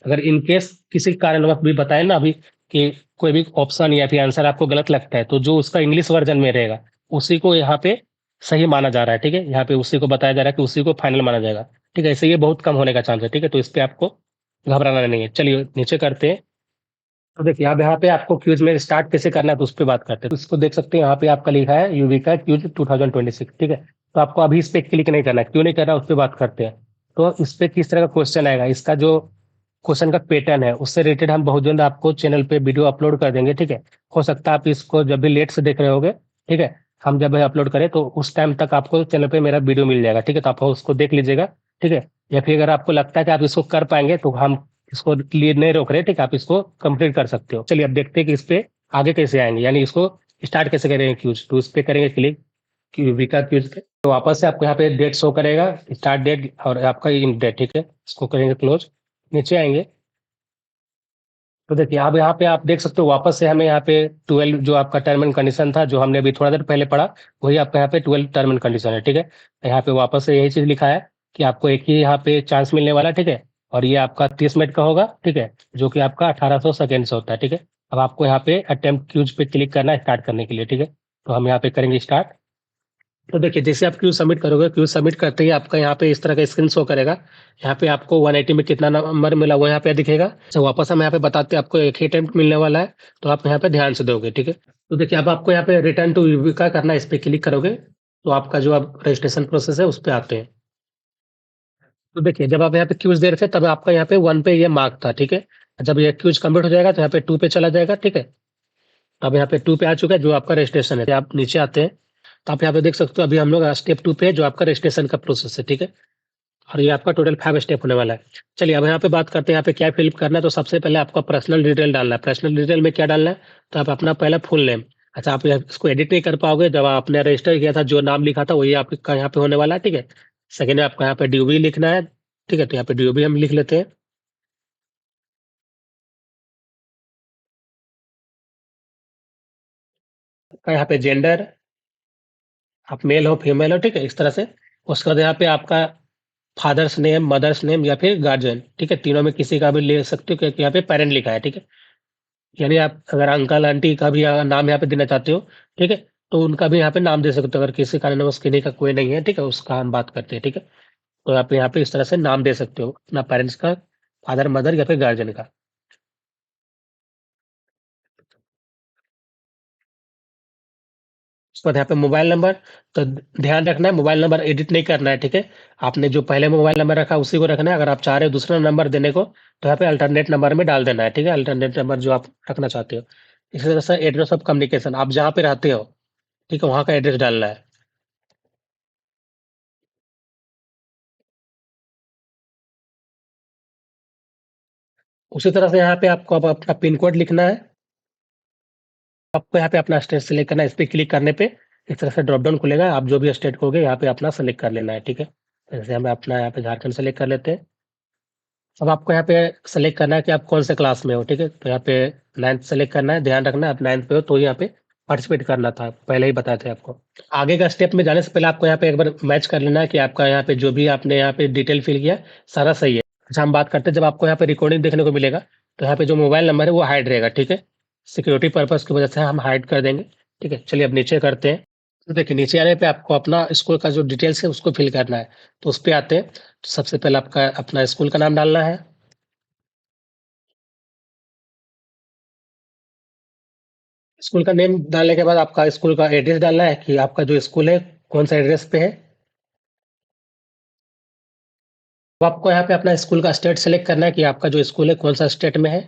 अगर इन केस किसी कारणवश भी बताए ना अभी कि कोई भी ऑप्शन या फिर आंसर आपको गलत लगता है, तो जो उसका इंग्लिश वर्जन में रहेगा उसी को यहाँ पे सही माना जा रहा है, ठीक है। यहाँ पे उसी को बताया जा रहा है कि उसी को फाइनल माना जाएगा, ठीक है। इससे ये बहुत कम होने का चांस है, ठीक है। तो इस पे आपको घबराना नहीं है। चलिए नीचे करते हैं। तो देखिए अब यहाँ पे आपको क्यूज में स्टार्ट कैसे करना है तो उस पर बात करते हैं। तो इसको देख सकते हैं, यहाँ पे आपका लिखा है यूविका क्यूज 2026, ठीक है। तो आपको अभी इस पे क्लिक नहीं करना है, क्यों नहीं करना उस पर बात करते हैं। तो इस पे किस तरह का क्वेश्चन आएगा, इसका जो क्वेश्चन का पैटर्न है उससे रिलेटेड हम बहुत जल्द आपको चैनल पे वीडियो अपलोड कर देंगे, ठीक है। हो सकता है आप इसको जब भी लेट से देख रहे होगे, ठीक है, हम जब अपलोड करें तो उस टाइम तक आपको चैनल पे मेरा वीडियो मिल जाएगा, ठीक है। तो आप उसको देख लीजिएगा, ठीक है। या फिर अगर आपको लगता है कि आप इसको कर पाएंगे तो हम इसको लिए नहीं रोक रहे, ठीक है, आप इसको कंप्लीट कर सकते हो। चलिए अब देखते हैं कि इस पे आगे कैसे आएंगे, यानी इसको स्टार्ट कैसे करेंगे क्यूज। तो इस पे करेंगे क्लिक क्यूबिका क्यूज पे, तो वापस से आपको यहाँ पे डेट शो करेगा, स्टार्ट डेट और आपका इन डेट, ठीक है। इसको करेंगे क्लोज, नीचे आएंगे। तो देखिए अब यहाँ पे आप देख सकते हो वापस से हमें यहाँ पे 12 जो आपका टर्म एंड कंडीशन था, जो हमने अभी थोड़ा देर पहले पढ़ा, वही आपका यहाँ पे 12 टर्म एंड कंडीशन है, ठीक है। तो यहाँ पे वापस से यही चीज लिखा है कि आपको एक ही यहाँ पे चांस मिलने वाला है, ठीक है। और ये आपका 30 मिनट का होगा, ठीक है, जो कि आपका 1800 सेकेंड से होता है, ठीक है। अब आपको यहाँ पे अटेम्प्ट क्यूज पे क्लिक करना है स्टार्ट करने के लिए, ठीक है। तो हम यहाँ पे करेंगे स्टार्ट। तो देखिए जैसे आप क्यूज सबमिट करोगे, क्यूज सबमिट करते ही आपका यहाँ पे इस तरह का स्क्रीन शो करेगा। यहाँ पे आपको 180 में कितना नंबर मिला वो यहाँ पे दिखेगा। तो वापस हम यहाँ पे बताते हैं आपको एक ही अटेम्प्ट मिलने वाला है, तो आप यहाँ पे ध्यान से दोगे, ठीक है। तो देखिए अब आपको यहाँ पे रिटर्न टू यूविका करना है, इस पे क्लिक करोगे तो आपका जो आप रजिस्ट्रेशन प्रोसेस है उस पे आते हैं। तो देखिए जब आप यहाँ पे क्यूज दे रहे थे तब आपका यहाँ पे 1 पे ये मार्क था, ठीक है। जब ये क्यूज कंप्लीट हो जाएगा तो यहाँ पे 2 पे चला जाएगा, ठीक है। अब यहाँ पे 2 पे आ चुका है जो आपका रजिस्ट्रेशन है। आप नीचे आते हैं तो आप यहाँ पे देख सकते हो अभी हम लोग स्टेप 2 पे है, जो आपका रजिस्ट्रेशन का प्रोसेस है, ठीक है। और ये आपका टोटल 5 स्टेप होने वाला है। चलिए अब यहाँ पे बात करते हैं यहाँ पे क्या फिल करना है। तो सबसे पहले आपका पर्सनल डिटेल डालना है। पर्सनल डिटेल में क्या डालना है, तो आप अपना पहला फुल नेम। अच्छा आप इसको एडिट नहीं कर पाओगे, जब आपने रजिस्टर किया था जो नाम लिखा था वही आपका यहाँ पे होने वाला है, ठीक है। सेकेंड में आपका यहाँ पे ड्यूबी लिखना है, ठीक है। तो यहाँ पे ड्यूबी हम लिख लेते हैं। आपका यहाँ पे जेंडर, आप मेल हो फीमेल हो, ठीक है, इस तरह से। उसके बाद यहाँ पे आपका फादर्स नेम, मदर्स नेम या फिर गार्जियन, ठीक है, तीनों में किसी का भी ले सकते हो क्योंकि यहाँ पे पेरेंट लिखा है, ठीक है। यानी आप अगर अंकल आंटी का भी नाम यहाँ पे देना चाहते हो, ठीक है, तो उनका भी यहाँ पे नाम दे सकते हो। अगर किसी कारणवश किन्हीं का कोई नहीं है, ठीक है, उसका हम बात करते हैं, ठीक है। तो आप यहाँ पे इस तरह से नाम दे सकते हो अपना पेरेंट्स का, फादर मदर या फिर गार्जियन का। उसके बाद यहाँ पे मोबाइल नंबर, तो ध्यान रखना है मोबाइल नंबर एडिट नहीं करना है, ठीक है। आपने जो पहले मोबाइल नंबर रखा उसी को रखना है। अगर आप चाह रहे हो दूसरा नंबर देने को तो यहाँ पे अल्टरनेट नंबर में डाल देना है, ठीक है, अल्टरनेट नंबर जो आप रखना चाहते हो। इसी तरह से एड्रेस ऑफ कम्युनिकेशन, आप जहाँ पे रहते हो, ठीक है, वहाँ का एड्रेस डालना है। उसी तरह से यहाँ पे आपको अब अपना पिन कोड लिखना है। आपको यहाँ पे अपना स्टेट सेलेक्ट करना है। इस पे क्लिक करने पे इस तरह से ड्रॉप डाउन खुलेगा, आप जो भी स्टेट कहोगे यहाँ पे अपना सेलेक्ट कर लेना है, ठीक है। जैसे हम अपना यहाँ पे झारखंड सेलेक्ट कर लेते हैं। अब आपको यहाँ पे सेलेक्ट करना है कि आप कौन से क्लास में हो, ठीक है। तो यहाँ पे 9th सेलेक्ट करना है। ध्यान रखना आप 9th पे हो तो यहाँ पे पार्टिसिपेट करना था, पहले ही बताए थे आपको। आगे का स्टेप में जाने से पहले आपको यहाँ पे एक बार मैच कर लेना है कि आपका यहाँ पे जो भी आपने यहाँ पे डिटेल फिल किया सारा सही है। अच्छा हम बात करते हैं, जब आपको यहाँ पे रिकॉर्डिंग देखने को मिलेगा तो यहाँ पे जो मोबाइल नंबर है वो हाइड रहेगा, ठीक है। सिक्योरिटी पर्पज की वजह से हम हाइड कर देंगे, ठीक है। चलिए अब नीचे करते हैं। तो देखिए नीचे आने पे आपको अपना स्कूल का जो डिटेल्स है उसको फिल करना है। तो उस पे आते हैं तो सबसे पहले आपका अपना स्कूल का नाम डालना है। स्कूल का नेम डालने के बाद आपका स्कूल का एड्रेस डालना है कि आपका जो स्कूल है कौन सा एड्रेस पे है। तो आपको यहाँ पे अपना स्कूल का स्टेट सेलेक्ट करना है कि आपका जो स्कूल है कौन सा स्टेट में है।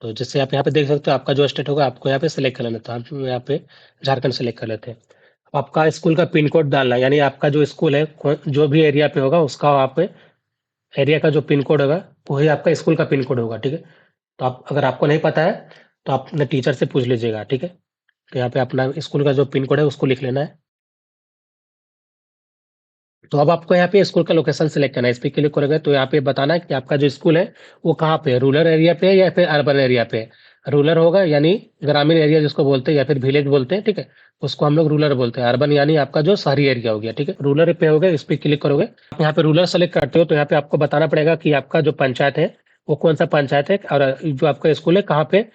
तो जैसे आप यहाँ पे देख सकते हो आपका जो स्टेट होगा आपको यहाँ पे सेलेक्ट कर लेना था। हम यहाँ पे झारखंड सेलेक्ट कर लेते हैं। अब आपका स्कूल का पिन कोड डालना है, यानी आपका जो स्कूल है जो भी एरिया पे होगा उसका वहाँ पे एरिया का जो पिन कोड होगा वही आपका स्कूल का पिन कोड होगा, ठीक है। तो आप अगर आपको नहीं पता है तो आप अपने टीचर से पूछ लीजिएगा, ठीक है। तो यहाँ पे अपना स्कूल का जो पिन कोड है उसको लिख लेना है। तो अब आपको यहाँ पे स्कूल का लोकेशन सेलेक्ट करना है। इस पे क्लिक करोगे तो यहाँ पे बताना है कि आपका जो स्कूल है वो कहाँ पे है, रूरल एरिया पे है या फिर अर्बन एरिया पे है। रूरल होगा यानी ग्रामीण एरिया जिसको बोलते हैं या फिर विलेज बोलते हैं, ठीक है, उसको हम लोग रूरल बोलते हैं। अर्बन यानी आपका जो शहरी एरिया हो गया, ठीक है। रूरल पे हो गया, इस पे क्लिक करोगे, यहाँ पे रूरल सेलेक्ट करते हो तो यहाँ पे आपको बताना पड़ेगा कि आपका जो पंचायत है वो कौन सा पंचायत है और जो आपका स्कूल है कहाँ पे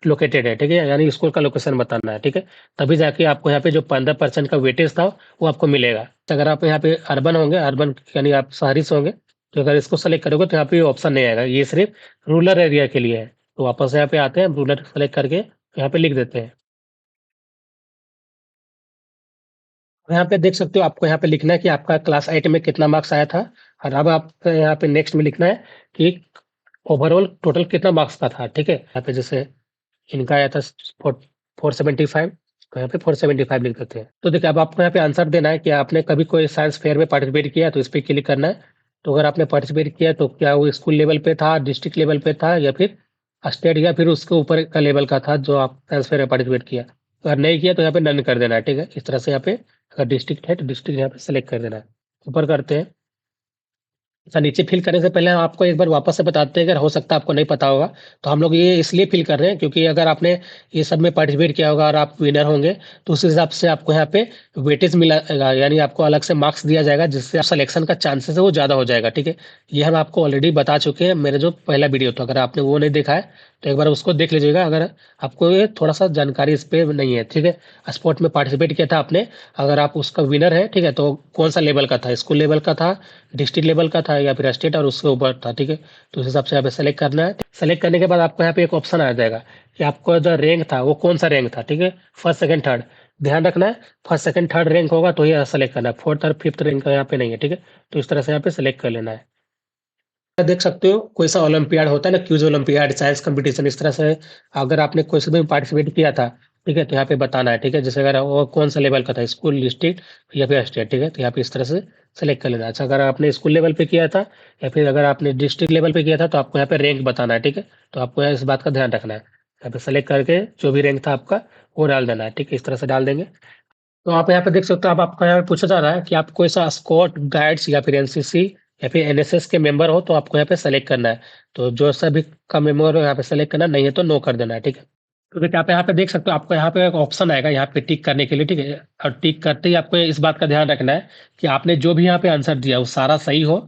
लोकेटेड है, ठीक है, यानी स्कूल का लोकेशन बताना है, ठीक है। तभी जाके आपको यहाँ पे जो 15% का वेटेज था वो आपको मिलेगा। तो अगर आप यहाँ पे अर्बन होंगे, अर्बन यानी आप शहरी से होंगे, तो अगर इसको सेलेक्ट करोगे तो यहाँ पे ऑप्शन नहीं आएगा, ये सिर्फ रूरल एरिया के लिए है। तो वापस यहाँ पे आते हैं, रूरल सेलेक्ट करके यहाँ पे लिख देते हैं। यहाँ पे देख सकते हो, आपको यहाँ पे लिखना है कि आपका क्लास 8 में कितना मार्क्स आया था, और अब आपको यहाँ पे नेक्स्ट में लिखना है कि ओवरऑल टोटल कितना मार्क्स का था, ठीक है। यहाँ पे जैसे इनका आया था 475, तो यहाँ पे 475 लिख देते हैं। तो देखिए अब आपको यहाँ पे आंसर देना है कि आपने कभी कोई साइंस फेयर में पार्टिसिपेट किया, तो इस पे क्लिक करना है। तो अगर आपने पार्टिसिपेट किया तो क्या वो स्कूल लेवल पे था, डिस्ट्रिक्ट लेवल पे था, या फिर स्टेट या फिर उसके ऊपर का लेवल का था जो आप साइंस फेयर में पार्टिसिपेट किया। अगर नहीं किया तो यहाँ पे डन कर देना है, ठीक है। इस तरह से यहाँ पे अगर डिस्ट्रिक्ट है तो डिस्ट्रिक्ट यहाँ पे सेलेक्ट कर देना है। ऊपर करते हैं। अच्छा, नीचे फिल करने से पहले हम आपको एक बार वापस से बताते हैं, अगर हो सकता है आपको नहीं पता होगा। तो हम लोग ये इसलिए फिल कर रहे हैं क्योंकि अगर आपने ये सब में पार्टिसिपेट किया होगा और आप विनर होंगे तो उस हिसाब से आपको यहाँ पे वेटेज मिलेगा, यानी आपको अलग से मार्क्स दिया जाएगा, जिससे सिलेक्शन का चांसेस है वो ज़्यादा हो जाएगा, ठीक है। ये हम आपको ऑलरेडी बता चुके हैं मेरे जो पहला वीडियो था, अगर आपने वो नहीं देखा है तो एक बार उसको देख लीजिएगा, अगर आपको ये थोड़ा सा जानकारी इस पे नहीं है, ठीक है। स्पोर्ट में पार्टिसिपेट किया था आपने, अगर आप उसका विनर है, ठीक है, तो कौन सा लेवल का था, स्कूल लेवल का था, डिस्ट्रिक्ट लेवल का था या फिर स्टेट और उसके ऊपर था, ठीक है। तो उस हिसाब से यहाँ पे सेलेक्ट करना है। सेलेक्ट करने के बाद आपको यहाँ पे एक ऑप्शन आ जाएगा कि आपको जो रैंक था वो कौन सा रैंक था, ठीक है, फर्स्ट सेकंड थर्ड। ध्यान रखना है, फर्स्ट सेकंड थर्ड रैंक होगा तो ये सेलेक्ट करना है, फोर्थ और फिफ्थ रैंक यहाँ पे नहीं है, ठीक है। तो इस तरह से यहाँ पे सेलेक्ट कर लेना है। देख सकते हो कोई सा ओलंपियाड होता है ना, क्विज ओलंपियाड, साइंस कंपटीशन, इस तरह से अगर आपने कोई सा भी पार्टिसिपेट किया था, ठीक है, तो यहाँ पे बताना है, ठीक है। जैसे अगर वो कौन सा लेवल का था, स्कूल, डिस्ट्रिक्ट या फिर स्टेट, ठीक है, तो यहाँ पे इस तरह से सेलेक्ट कर लेना है। अच्छा, अगर आपने स्कूल लेवल पे किया था या फिर अगर आपने डिस्ट्रिक्ट लेवल पे किया था तो आपको यहाँ पे रैंक बताना है, ठीक है। तो आपको इस बात का ध्यान रखना है, यहाँ पे सेलेक्ट करके जो भी रैंक था आपका वो डाल देना है, ठीक है, इस तरह से डाल देंगे। तो आप यहाँ पे देख सकते हो, अब आपका यहाँ पे पूछा जा रहा है कि आप कोई सा स्काउट गाइड्स या फिर एनसीसी या फिर एनएसएस के मेंबर हो, तो आपको यहाँ पे सेलेक्ट करना है। तो जो सभी का मेंबर हो यहाँ पे सेलेक्ट करना, नहीं है तो नो कर देना है, ठीक है। तो देखिए आप यहाँ पे देख सकते हो, आपको यहाँ पे एक ऑप्शन आएगा यहाँ पे टिक करने के लिए, ठीक है। और टिक करते ही आपको इस बात का ध्यान रखना है कि आपने जो भी यहाँ पे आंसर दिया वो सारा सही हो,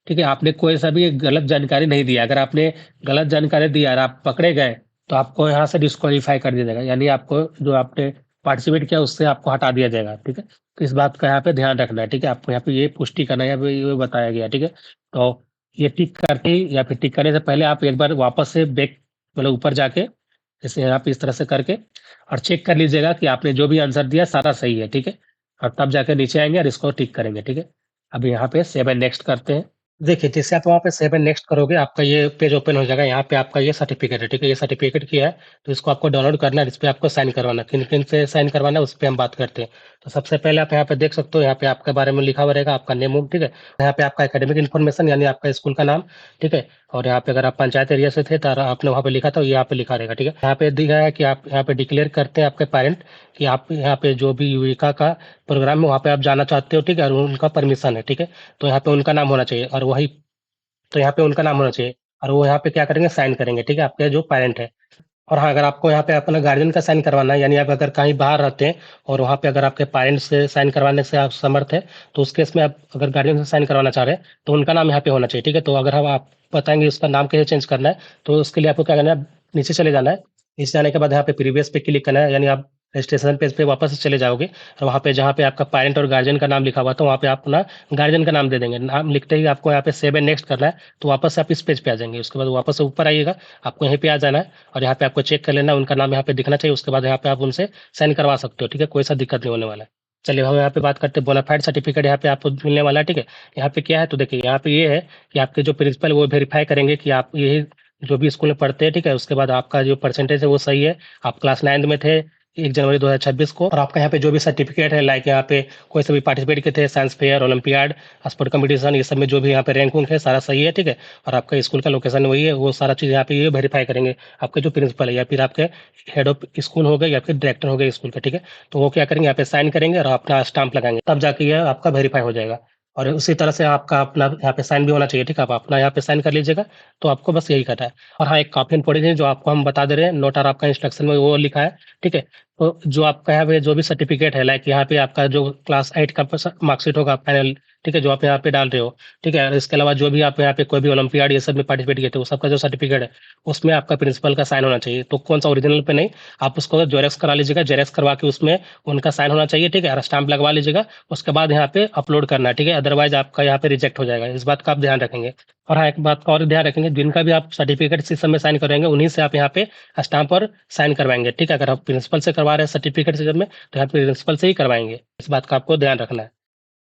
ठीक है। आपने कोई सा भी गलत जानकारी नहीं दिया, अगर आपने गलत जानकारी दी और आप पकड़े गए तो आपको यहाँ से डिस्क्वालीफाई कर दिया जाएगा, यानी आपको जो आपने पार्टिसिपेट किया उससे आपको हटा दिया जाएगा, ठीक है। तो इस बात का यहाँ पे ध्यान रखना है, ठीक है। आपको यहाँ पे ये पुष्टि करना है, यहाँ पे ये बताया गया, ठीक है। तो ये टिक करके या फिर टिक करने से पहले आप एक बार वापस से बैक, मतलब ऊपर जाके जैसे आप इस तरह से करके और चेक कर लीजिएगा कि आपने जो भी आंसर दिया सारा सही है, ठीक है। और तब जाके नीचे आएंगे और इसको टिक करेंगे, ठीक है। अब यहाँ पे सेव एंड नेक्स्ट करते हैं। देखिए, जैसे आप वहाँ पे सेव एंड नेक्स्ट करोगे, आपका ये पेज ओपन हो जाएगा। यहाँ पे आपका ये सर्टिफिकेट है, ठीक है, ये सर्टिफिकेट किया है, तो इसको आपको डाउनलोड करना है, इस पे आपको साइन करवाना है। किन-किन से साइन करवाना है, उस पे हम बात करते हैं। तो सबसे पहले आप यहाँ पे देख सकते हो, यहाँ पे आपके बारे में लिखा हुआ रहेगा, आपका नेम, ठीक है। यहाँ पे आपका एकेडमिक इन्फॉर्मेशन यानी आपका स्कूल का नाम, ठीक है। और यहाँ पे अगर आप पंचायत एरिया से थे तो आपने वहाँ पे लिखा था, यहाँ पे लिखा रहेगा, ठीक है। यहाँ पे दिखा है कि आप यहाँ पे डिक्लेयर करते हैं आपके पेरेंट कि आप यहाँ पे जो भी युविका का प्रोग्राम है वहाँ पे आप जाना चाहते हो, ठीक है, और उनका परमिशन है, ठीक है। तो यहाँ पे उनका नाम होना चाहिए और वही, तो यहाँ पे उनका नाम होना चाहिए और वो यहाँ पे क्या करेंगे, साइन करेंगे, ठीक है, आपके जो पेरेंट है। और हाँ, अगर आपको यहाँ पे अपना गार्जियन का साइन करवाना है, यानी आप अगर कहीं बाहर रहते हैं और वहाँ पे अगर आपके पेरेंट्स से साइन करवाने से आप समर्थ हैं, तो उस केस में आप अगर गार्जियन से साइन करवाना चाह रहे हैं, तो उनका नाम यहाँ पे होना चाहिए, ठीक है। तो अगर हम आप बताएँगे उसका नाम कैसे चेंज करना है, तो उसके लिए आपको क्या करना है, नीचे चले जाना है। नीचे जाने के बाद यहाँ पे प्रीवियस पे क्लिक करना है, यानी आप रजिस्ट्रेशन पेज पे वापस से चले जाओगे और वहाँ पे जहाँ पे आपका पेरेंट और गार्जियन का नाम लिखा हुआ था, वहाँ पे आप अपना गार्जियन का नाम दे देंगे। नाम लिखते ही आपको यहाँ पे सेव एंड नेक्स्ट करना है, तो वापस से आप इस पेज पे आ जाएँगे। उसके बाद वापस से ऊपर आइएगा, आपको यहीं पे आ जाना है और यहाँ पे आपको चेक कर लेना है, उनका नाम यहाँ पे दिखना चाहिए। उसके बाद यहाँ पे आप उनसे साइन करवा सकते हो, ठीक है, कोई सा दिक्कत नहीं होने वाला है। चलिए हम यहाँ पे बात करते हैं, बोनाफाइड सर्टिफिकेट यहाँ पे आपको मिलने वाला है, ठीक है। यहाँ पे क्या है, तो देखिए यहाँ पे ये है कि आपके जो प्रिंसिपल वो वेरीफाई करेंगे कि आप यही जो भी स्कूल में पढ़ते हैं, ठीक है। उसके बाद आपका जो परसेंटेज है वो सही है, आप क्लास 9 में थे 1 जनवरी 2026 को, और आपका यहाँ पे जो भी सर्टिफिकेट है, लाइक यहाँ पे कोई से भी पार्टिसिपेट किए थे, science fair, olympiad, sport competition, ये सब में जो भी यहाँ पे रैंक वैंक है सारा सही है, ठीक है। और आपका स्कूल का लोकेशन वही है, वो सारा चीज़ यहाँ पे ये वेरीफाई करेंगे आपके जो प्रिंसिपल है या फिर आपके हेड ऑफ स्कूल हो गए या फिर डायरेक्टर हो गए स्कूल के, ठीक है। तो वो क्या करेंगे, यहाँ पे साइन करेंगे और अपना स्टाम्प लगाएंगे, तब जाके ये आपका वेरीफाई हो जाएगा। और उसी तरह से आपका अपना यहाँ पे साइन भी होना चाहिए, ठीक है? आप अपना यहाँ पे साइन कर लीजिएगा, तो आपको बस यही करना है। और हाँ, एक कॉपी इम्पोर्टेंट है जो आपको हम बता दे रहे हैं, नोट और आपका इंस्ट्रक्शन में वो लिखा है, ठीक है? तो जो आपका यहाँ पे जो भी सर्टिफ़िकेट है, लाइक यहाँ पे आपका जो क्लास 8 का मार्कशीट होगा फाइनल, ठीक है? जो आप यहाँ पे डाल रहे हो, ठीक है? और इसके अलावा जो भी आप यहाँ पे कोई भी ओलंपियाड ये सब में पार्टिसिपेट किए थे, वो सबका जो सर्टिफ़िकेट है, उसमें आपका प्रिंसिपल का साइन होना चाहिए। तो कौन-सा ओरिजिनल पे नहीं, आप उसको ज़ेरॉक्स करा लीजिएगा, ज़ेरॉक्स करवा के उसमें उनका साइन होना चाहिए, ठीक है? और स्टाम्प लगवा लीजिएगा, उसके बाद यहाँ पे अपलोड करना है, ठीक है? अदरवाइज़ आपका यहाँ पे रिजेक्ट हो जाएगा, इस बात का आप ध्यान रखेंगे। और हाँ, एक बात का और ध्यान रखेंगे, जिनका भी आप सर्टिफ़िकेट सिस्टम में साइन करवाएँगे, उन्हीं से आप यहाँ पे स्टाम्प और साइन करवाएँगे, ठीक है? अगर आप प्रिंसिपल से करवा रहे हैं सर्टिफ़िकेट सिस्टम में, तो यहाँ पे प्रिंसिपल से ही करवाएँगे, इस बात का आपको ध्यान रखना है।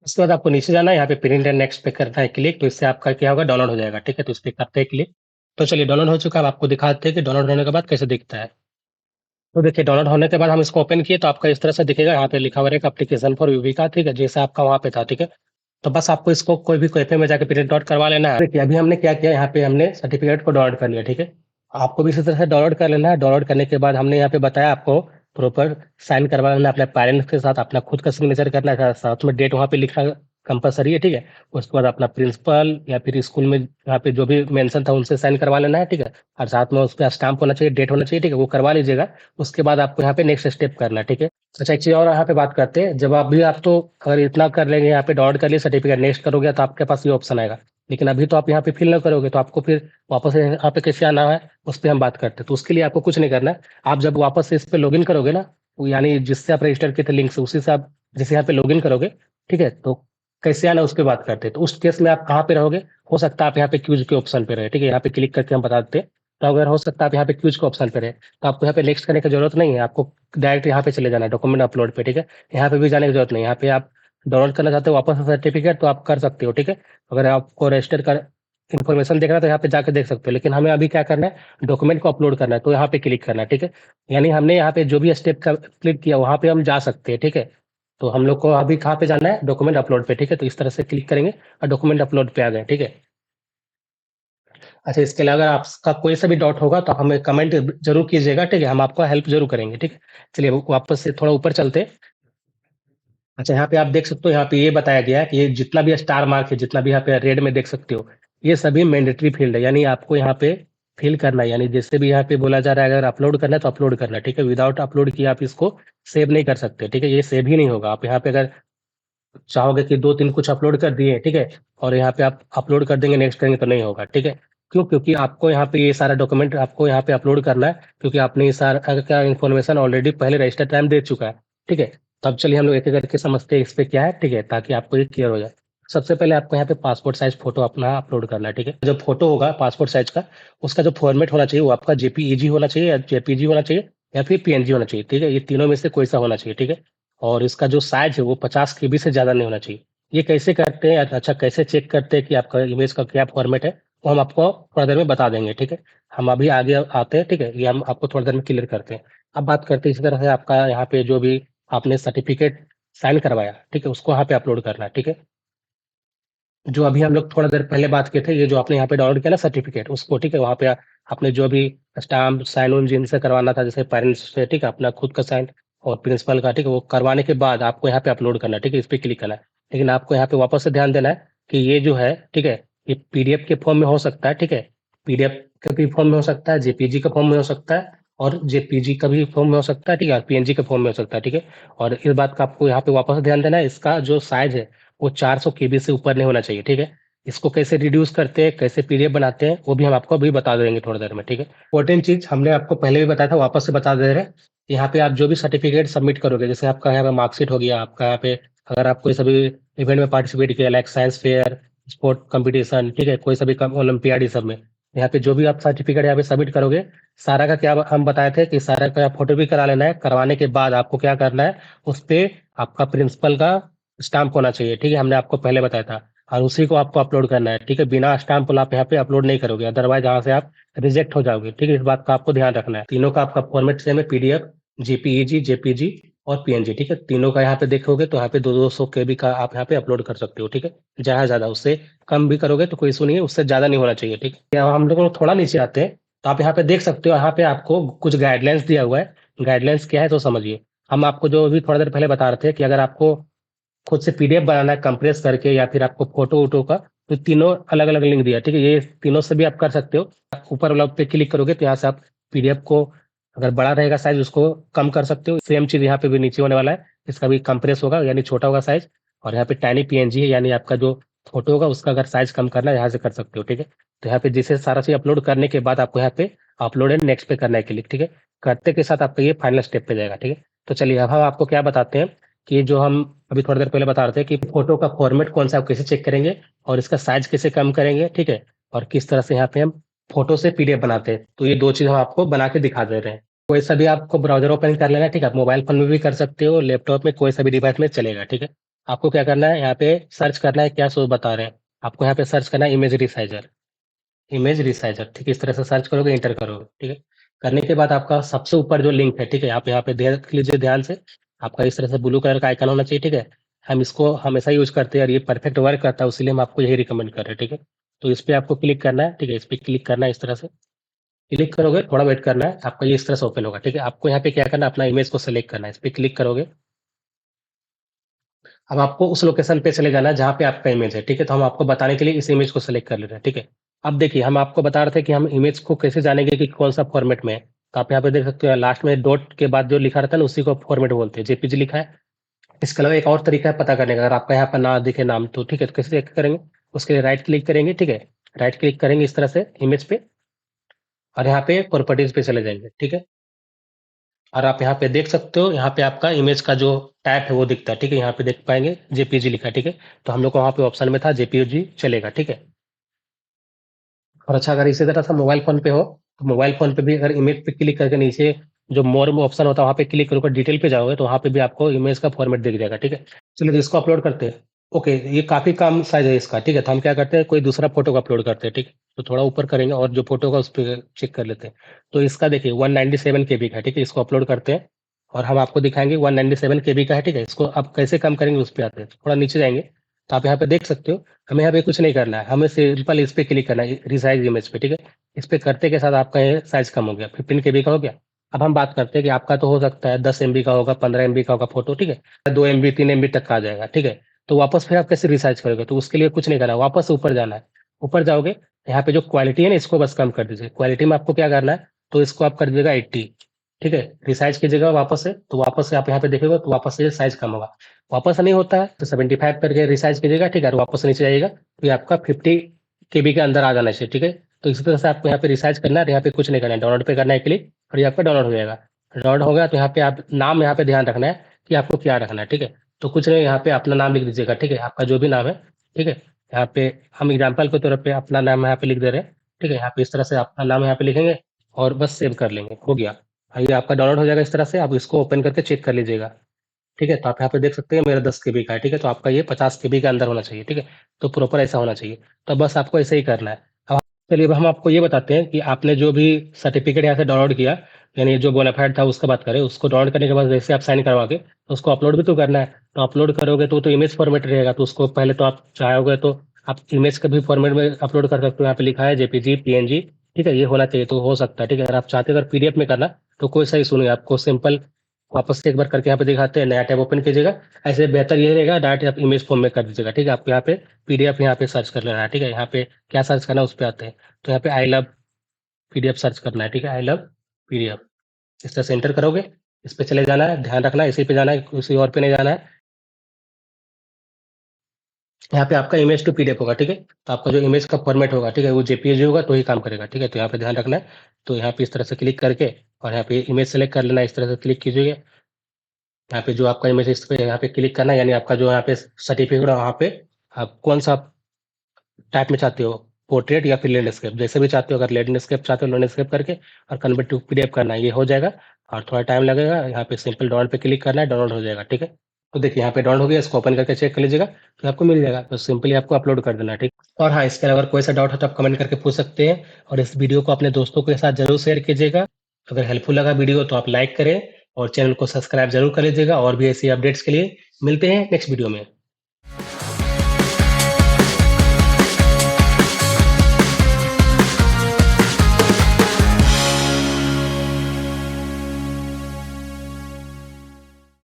उसके बाद आपको नीचे जाना है, यहाँ पे प्रिंट एंड नेक्स्ट पे करना है क्लिक, तो इससे आपका क्या होगा, डाउनलोड हो जाएगा, ठीक है? तो इस पे करते हैं क्लिक। तो चलिए डाउनलोड हो चुका है, अब आपको दिखाते हैं कि डाउनलोड होने के बाद कैसे दिखता है। तो देखिए डाउनलोड होने के बाद हम इसको ओपन किए तो आपका इस तरह से दिखेगा, यहाँ पे लिखा हुआ रहेगा एप्लीकेशन फॉर यूविका, ठीक है? जैसा आपका वहाँ पे था, ठीक है? तो बस आपको इसको कोई भी कैफ़े में जाके प्रिंट आउट करवा लेना है। देखिए अभी हमने क्या किया, यहाँ पे हमने सर्टिफ़िकेट को डाउनलोड कर लिया, ठीक है? आपको भी इसी तरह से डाउनलोड कर लेना है। डाउनलोड करने के बाद हमने यहाँ पे बताया आपको प्रॉपर साइन करवा लेना है अपने पेरेंट्स के साथ, अपना खुद का सिग्नेचर करना है, साथ में डेट वहाँ पे लिखना कंपल्सरी है, ठीक है? उसके बाद अपना प्रिंसिपल या फिर स्कूल में यहाँ पे जो भी मेंशन था उनसे साइन करवा लेना है, ठीक है? और साथ में उसपे स्टाम्प होना चाहिए, डेट होना चाहिए, ठीक है? वो करवा लीजिएगा। उसके बाद आपको यहाँ पे नेक्स्ट स्टेप करना है, ठीक है? अच्छा एक चीज़ और यहाँ पे बात करते हैं, जब अभी आप तो अगर इतना कर लेंगे यहाँ पे डाउनलोड कर लिए सर्टिफ़िकेट, नेक्स्ट करोगे तो आपके पास ये ऑप्शन आएगा। लेकिन अभी तो आप यहाँ पे फिल ना करोगे तो आपको फिर वापस से यहाँ पे कैसे आना है, उस पे हम बात करते हैं। तो उसके लिए आपको कुछ नहीं करना है। आप जब वापस से इस पे लॉगिन करोगे ना, वो यानी जिससे आप रजिस्टर किए थे लिंक से, उसी से आप जैसे यहाँ पे लॉगिन करोगे, ठीक है? तो कैसे आना है उस पे बात करते हैं। तो उस केस में आप कहाँ पे रहोगे? हो सकता है आप यहाँ पे क्यूज़ के ऑप्शन पे रहे, ठीक है? यहाँ पे क्लिक करके हम बता देते हैं। तो अगर हो सकता है आप यहाँ पे क्यूज़ के ऑप्शन पे रहे, तो आपको यहाँ पे नेक्स्ट करने की ज़रूरत नहीं है। आपको डायरेक्ट यहाँ पे चले जाना है डॉक्यूमेंट अपलोड पे, ठीक है? यहाँ पे भी जाने की ज़रूरत नहीं है। यहाँ पे आप डाउनलोड करना चाहते हो वापस से सर्टिफ़िकेट तो आप कर सकते हो, ठीक है? अगर आपको रजिस्टर कर इन्फॉर्मेशन देखना है तो यहाँ पे जाके देख सकते हो। लेकिन हमें अभी क्या करना है, डॉक्यूमेंट को अपलोड करना है, तो यहाँ पे क्लिक करना है, ठीक है? यानी हमने यहाँ पे जो भी स्टेप कंप्लीट किया वहाँ पे हम जा सकते हैं, ठीक है? तो हम लोग को अभी कहाँ पे जाना है, डॉक्यूमेंट अपलोड पे, ठीक है? तो इस तरह से क्लिक करेंगे और डॉक्यूमेंट अपलोड पे आ गए, ठीक है? अच्छा इसके अलावा अगर आपका कोई सा भी डाउट होगा तो हमें कमेंट ज़रूर कीजिएगा, ठीक है? हम आपका हेल्प ज़रूर करेंगे, ठीक है? चलिए वापस से थोड़ा ऊपर चलते हैं। अच्छा यहाँ पे आप देख सकते हो, यहाँ पे ये बताया गया है कि ये जितना भी स्टार मार्क है, जितना भी यहाँ पे रेड में देख सकते हो, ये सभी मैंडेटरी फील्ड है, यानी आपको यहाँ पे फिल करना है। यानी जैसे भी यहाँ पे बोला जा रहा है, अगर अपलोड करना है तो अपलोड करना है, ठीक है? विदाउट अपलोड किए आप इसको सेव नहीं कर सकते, ठीक है? ये सेव ही नहीं होगा। आप यहाँ पे अगर चाहोगे कि 2-3 कुछ अपलोड कर दिए, ठीक है? और यहाँ पे आप अपलोड कर देंगे, नेक्स्ट करेंगे तो नहीं होगा, ठीक है? क्यों? क्योंकि आपको यहाँ पे ये सारा डॉक्यूमेंट आपको यहाँ पे अपलोड करना है, क्योंकि आपने ये सारा का इन्फॉर्मेशन ऑलरेडी पहले रजिस्टर टाइम दे चुका है, ठीक है? तो अब चलिए हम लोग एक-एक करके समझते हैं इस पे क्या है, ठीक है? ताकि आपको ये क्लियर हो जाए। सबसे पहले आपको यहाँ पे पासपोर्ट साइज़ फ़ोटो अपना अपलोड करना है, ठीक है? जो फ़ोटो होगा पासपोर्ट साइज़ का, उसका जो फॉर्मेट होना चाहिए वो आपका जेपीईजी होना चाहिए या जेपीजी होना चाहिए या फिर पीएनजी होना चाहिए, ठीक है? ये तीनों में से कोई सा होना चाहिए, ठीक है? और इसका जो साइज़ है वो 50 केबी से ज़्यादा नहीं होना चाहिए। ये कैसे करते हैं, अच्छा कैसे चेक करते हैं कि आपका इमेज का क्या फॉर्मेट है, वो हम आपको थोड़ा देर में बता देंगे, ठीक है? हम अभी आगे आते हैं, ठीक है? ये हम आपको थोड़ी देर में क्लियर करते हैं। अब बात करते हैं इसी तरह से आपका यहाँ पे जो भी आपने सर्टिफ़िकेट साइन करवाया, ठीक है? उसको यहाँ पे अपलोड करना है, ठीक है? जो अभी हम लोग थोड़ा देर पहले बात किए थे, ये जो आपने यहाँ पे डाउनलोड किया ना सर्टिफ़िकेट, उसको ठीक है, वहाँ पे आपने जो भी स्टाम्प, साइन-उन जिनसे करवाना था, जैसे पेरेंट्स से, ठीक है? अपना खुद का साइन और प्रिंसिपल का, ठीक है? वो करवाने के बाद आपको यहाँ पे अपलोड करना है, ठीक है? इस पे क्लिक करना है। लेकिन आपको यहाँ पे वापस से ध्यान देना है कि ये जो है, ठीक है? ये पीडीएफ के फॉर्म में हो सकता है, ठीक है? पीडीएफ के भी फॉर्म में हो सकता है, जेपीजी का फॉर्म में हो सकता है और जेपीजी का भी फॉर्म में हो सकता है, ठीक है? और पीएनजी का फॉर्म में हो सकता है, ठीक है? और इस बात का आपको यहाँ पे वापस से ध्यान देना है, इसका जो साइज़ है, वो 400 केबी से ऊपर नहीं होना चाहिए, ठीक है? इसको कैसे रिड्यूस करते हैं, कैसे पीडीएफ बनाते हैं, वो भी हम आपको अभी बता देंगे थोड़ी देर में, ठीक है? इम्पोर्टेंट चीज़ हमने आपको पहले भी बताया था, वापस से बता दे रहे हैं। यहाँ पे आप जो भी सर्टिफ़िकेट सबमिट करोगे, जैसे आपका यहाँ पे मार्कशीट हो गया, आपका यहाँ पे अगर आप कोई सा भी इवेंट में पार्टिसिपेट किया like science fair, sport competition, ठीक है? कोई सा भी ओलंपियाड ये सब में, यहाँ पे जो भी आप सर्टिफ़िकेट यहाँ पे सबमिट करोगे, सारा का क्या हम बताए थे कि सारा का फ़ोटो भी करा लेना है। करवाने के बाद आपको क्या करना है, उस पे आपका प्रिंसिपल का स्टाम्प होना चाहिए, ठीक है? हमने आपको पहले बताया था। और उसी को आपको अपलोड करना है, ठीक है? बिना स्टैम्प वाला आप यहाँ पे अपलोड नहीं करोगे, अदरवाइज़ यहाँ से आप रिजेक्ट हो जाओगे, ठीक है? इस बात का आपको ध्यान रखना है। तीनों का आपका फॉर्मेट सेम है, पीडीएफ, जेपीईजी, जेपीजी और पीएनजी, ठीक है? तीनों का यहाँ पे देखोगे तो यहाँ पे 2-2 100 केबी का आप यहाँ पे अपलोड कर सकते हो, ठीक है? ज़्यादा से ज़्यादा, उससे कम भी करोगे तो कोई इश्यू नहीं है, उससे ज़्यादा नहीं होना चाहिए, ठीक है? अब हम लोग थोड़ा नीचे आते हैं, तो आप यहाँ पे देख सकते हो, यहाँ पे आपको कुछ गाइडलाइंस दिया हुआ है। गाइडलाइंस क्या है तो समझिए। हम आपको जो अभी थोड़ा देर पहले बता रहे थे कि अगर आपको खुद से पीडीएफ बनाना है कंप्रेस करके या फिर आपको फ़ोटो-वोटो का, तो तीनों अलग-अलग लिंक दिया है, ठीक है? ये तीनों से भी आप कर सकते हो। ऊपर वाला पे क्लिक करोगे तो यहाँ से आप पीडीएफ को अगर बड़ा रहेगा साइज़ उसको कम कर सकते हो। सेम चीज़ यहाँ पे भी नीचे होने वाला है, इसका भी कंप्रेस होगा यानी छोटा होगा साइज़ और यहाँ पे टाइनी पीएनजी है यानी आपका जो फ़ोटो होगा उसका अगर साइज़ कम करना है यहाँ से कर सकते हो, ठीक है? तो यहाँ पे जैसे सारा चीज़ अपलोड करने के बाद आपको यहाँ पे अपलोड एंड नेक्स्ट पे करना है क्लिक, ठीक है? करते के साथ आपका ये फाइनल स्टेप पे जाएगा, ठीक है? तो चलिए अब हम आपको क्या बताते हैं कि जो हम अभी थोड़ी देर पहले बता रहे थे कि फ़ोटो का फ़ॉर्मेट कौन-सा आप कैसे चेक करेंगे और इसका साइज़ कैसे कम करेंगे, ठीक है? और किस तरह से यहाँ पे हम फ़ोटो से पीडीएफ बनाते हैं। तो ये 2 चीज़ हम आपको बना के दिखा दे रहे हैं। कोई सा भी आपको ब्राउज़र ओपन कर लेना है, ठीक है? आप मोबाइल फ़ोन में भी कर सकते हो, लैपटॉप में कोई सा भी डिवाइस में चलेगा, ठीक है? आपको क्या करना है यहाँ पे सर्च करना है क्या सो बता रहे हैं। आपको यहाँ पे सर्च करना है इमेज रिसाइज़र, ठीक है? इस तरह से सर्च करोगे, एंटर करोगे, ठीक है? करने के बाद आपका सबसे ऊपर जो लिंक है, ठीक है? आप यहाँ पे देख लीजिए ध्यान से, आपका इस तरह से ब्लू कलर का आइकन होना चाहिए, ठीक है? हम इसको हमेशा यूज़ करते हैं और ये परफेक्ट वर्क करता है, इसीलिए हम आपको यही रिकमेंड कर रहे हैं, ठीक है? तो इस पे आपको क्लिक करना है, ठीक है? इस पे क्लिक करना है इस तरह से। क्लिक करोगे, थोड़ा वेट करना है, आपका ये इस तरह से ओपन होगा, ठीक है? आपको यहाँ पे क्या करना है, अपना इमेज को सेलेक्ट करना है, इस पे क्लिक करोगे। अब आपको उस लोकेशन पे चले जाना है जहाँ पे आपका इमेज है, ठीक है? तो हम आपको बताने के लिए इस इमेज को सेलेक्ट कर ले रहे हैं, ठीक है? अब देखिए हम आपको बता रहे थे कि हम इमेज को कैसे जानेंगे कि कौन-सा फॉर्मेट में है। तो आप यहाँ पे देख सकते हो लास्ट में डॉट के बाद जो लिखा रहता है ना उसी को फॉर्मेट बोलते हैं, जेपीजी लिखा है। इसके अलावा एक और तरीका है पता करने का, अगर आपका यहाँ पर ना दिखे नाम तो ठीक है, तो कैसे चेक करेंगे? उसके लिए राइट क्लिक करेंगे, ठीक है? राइट क्लिक करेंगे इस तरह से इमेज पे और यहाँ पे प्रॉपर्टीज़ पे चले जाएँगे, ठीक है? और आप यहाँ पे देख सकते हो, यहाँ पे आपका इमेज का जो टाइप है वो दिखता है, ठीक है? यहाँ पे देख पाएँगे जेपीजी लिखा है, ठीक है? तो हम लोग को वहाँ पे ऑप्शन में था जेपीजी चलेगा, ठीक है? और अच्छा अगर इसी तरह से मोबाइल फ़ोन पे हो, तो मोबाइल फ़ोन पे भी अगर इमेज पे क्लिक करके नीचे जो मोर में ऑप्शन होता है वहाँ पे क्लिक करोगे डिटेल पे जाओगे तो वहाँ पे भी आपको इमेज का फॉर्मेट दिख जाएगा, ठीक है? चलिए तो इसको अपलोड करते हैं। ओके, ये काफ़ी कम साइज़ है इसका, ठीक है? तो हम क्या करते हैं कोई दूसरा फ़ोटो को अपलोड करते हैं, ठीक है? तो थोड़ा ऊपर करेंगे और जो फ़ोटो होगा उस पे चेक कर लेते हैं। तो इसका देखिए 197 केबी का है, ठीक है? इसको अपलोड करते हैं और हम आपको दिखाएँगे 197 केबी का है, ठीक है? इसको अब कैसे कम करेंगे उस पे आते हैं। थोड़ा नीचे जाएँगे, तो आप यहाँ पे देख सकते हो, हमें यहाँ पे कुछ नहीं करना है, हमें सिंपल इस पे क्लिक करना है रिसाइज़ इमेज पे, ठीक है? इस पे करते के साथ आपका ये साइज़ कम हो गया, 15 केबी का हो गया। अब हम बात करते हैं कि आपका तो हो सकता है 10 एमबी का होगा, 15 एमबी का होगा फ़ोटो, ठीक है? 2 एमबी, 3 एमबी तक का आ जाएगा, ठीक है? तो वापस फिर आप कैसे रिसाइज़ करोगे? तो उसके लिए कुछ नहीं करना है, वापस ऊपर जाना है। ऊपर जाओगे, यहाँ पे जो क्वालिटी है ना इसको बस कम कर दीजिए। क्वालिटी में आपको क्या करना है, तो इसको आप कर दीजिएगा 80, ठीक है? रिसाइज़ कीजिएगा वापस से, तो वापस से आप यहाँ पे देखोगे तो वापस से साइज़ कम होगा। वापस से नहीं होता है तो 75 करके रिसाइज़ कीजिएगा, ठीक है? और वापस से नीचे जाइएगा, तो ये आपका 50 केबी के अंदर आ जाना चाहिए, ठीक है? तो इसी तरह से आपको यहाँ पे रिसाइज़ करना है और यहाँ पे कुछ नहीं करना है, डाउनलोड पे करना है क्लिक और ये आपका डाउनलोड हो जाएगा। डाउनलोड हो गया तो यहाँ पे आप नाम यहाँ पे ध्यान रखना है कि आपको क्या रखना है, ठीक है? तो कुछ नहीं यहाँ पे अपना नाम लिख दीजिएगा, ठीक है? आपका जो भी नाम है, ठीक है? यहाँ पे हम एग्ज़ाम्पल के तौर पे अपना नाम यहाँ पे लिख दे रहे हैं, ठीक है? यहाँ पे इस तरह से अपना नाम यहाँ पे लिखेंगे और बस सेव कर लेंगे, हो गया। ये आपका डाउनलोड हो जाएगा इस तरह से, आप इसको ओपन करके चेक कर लीजिएगा, ठीक है? तो आप यहाँ पे देख सकते हैं मेरा 10 केबी का है, ठीक है? तो आपका ये 50 केबी के अंदर होना चाहिए, ठीक है? तो प्रॉपर ऐसा होना चाहिए। तो बस आपको ऐसे ही करना है। अब चलिए अब हम आपको ये बताते हैं कि आपने जो भी सर्टिफ़िकेट यहाँ से डाउनलोड किया, यानी जो बोनाफाइड था उसका बात करें, उसको डाउनलोड करने के बाद जैसे आप साइन करवा के, तो उसको अपलोड भी तो करना है। तो अपलोड करोगे तो इमेज फॉर्मेट रहेगा, तो उसको पहले तो आप चाहोगे तो आप इमेज के भी फॉर्मेट में अपलोड कर सकते हो। यहाँ पे लिखा है जेपीजी, पीएनजी, ठीक है? ये होना चाहिए तो हो सकता है, ठीक है? अगर आप चाहते हो अगर पीडीएफ में करना, तो कोई सा इश्यू नहीं है, आपको सिंपल वापस से एक बार करके यहाँ पे दिखाते हैं, नया टैब ओपन कीजिएगा। ऐसे बेहतर ये रहेगा डायरेक्ट आप इमेज फॉर्म में कर दीजिएगा, ठीक है? आपको यहाँ पे पीडीएफ यहाँ पे सर्च कर लेना है, ठीक है? यहाँ पे क्या सर्च करना है उस पे आते हैं। तो यहाँ पे आई लव पीडीएफ सर्च करना है, ठीक है? आई लव पीडीएफ इस तरह से एंटर करोगे, इस पे चले जाना है, ध्यान रखना है इसी पे जाना है, किसी और पे नहीं जाना है। यहाँ पे आपका इमेज टू पीडीएफ होगा, ठीक है? तो आपका जो इमेज का फॉर्मेट होगा, ठीक है? वो जेपीईजी होगा तो ही काम करेगा, ठीक है? तो यहाँ पे ध्यान रखना है। तो यहाँ पे इस तरह से क्लिक करके और यहाँ पे इमेज सेलेक्ट कर लेना है, इस तरह से क्लिक कीजिएगा। यहाँ पे जो आपका इमेज है इस पे यहाँ पे क्लिक करना है, यानी आपका जो यहाँ पे सर्टिफिकेट है वहाँ पे आप कौन-सा टाइप में चाहते हो, पोर्ट्रेट या फिर लैंडस्केप, जैसे भी चाहते हो। अगर लैंडस्केप चाहते हो लैंडस्केप करके और कन्वर्ट टू पीडीएफ करना है, ये हो जाएगा और थोड़ा टाइम लगेगा। यहाँ पे सिंपल डाउनलोड पे क्लिक करना है, डाउनलोड हो जाएगा, ठीक है? तो देखिए यहाँ पे डाउनलोड हो गया, इसको ओपन करके चेक कर लीजिएगा, तो आपको मिल जाएगा। तो सिंपली आपको अपलोड कर देना है, ठीक? और हाँ, इसके अलावा अगर कोई सा डाउट हो तो आप कमेंट करके पूछ सकते हैं और इस वीडियो को अपने दोस्तों के साथ ज़रूर शेयर कीजिएगा। अगर हेल्पफुल लगा वीडियो तो आप लाइक करें और चैनल को सब्सक्राइब ज़रूर कर लीजिएगा और भी ऐसी अपडेट्स के लिए मिलते हैं नेक्स्ट वीडियो में।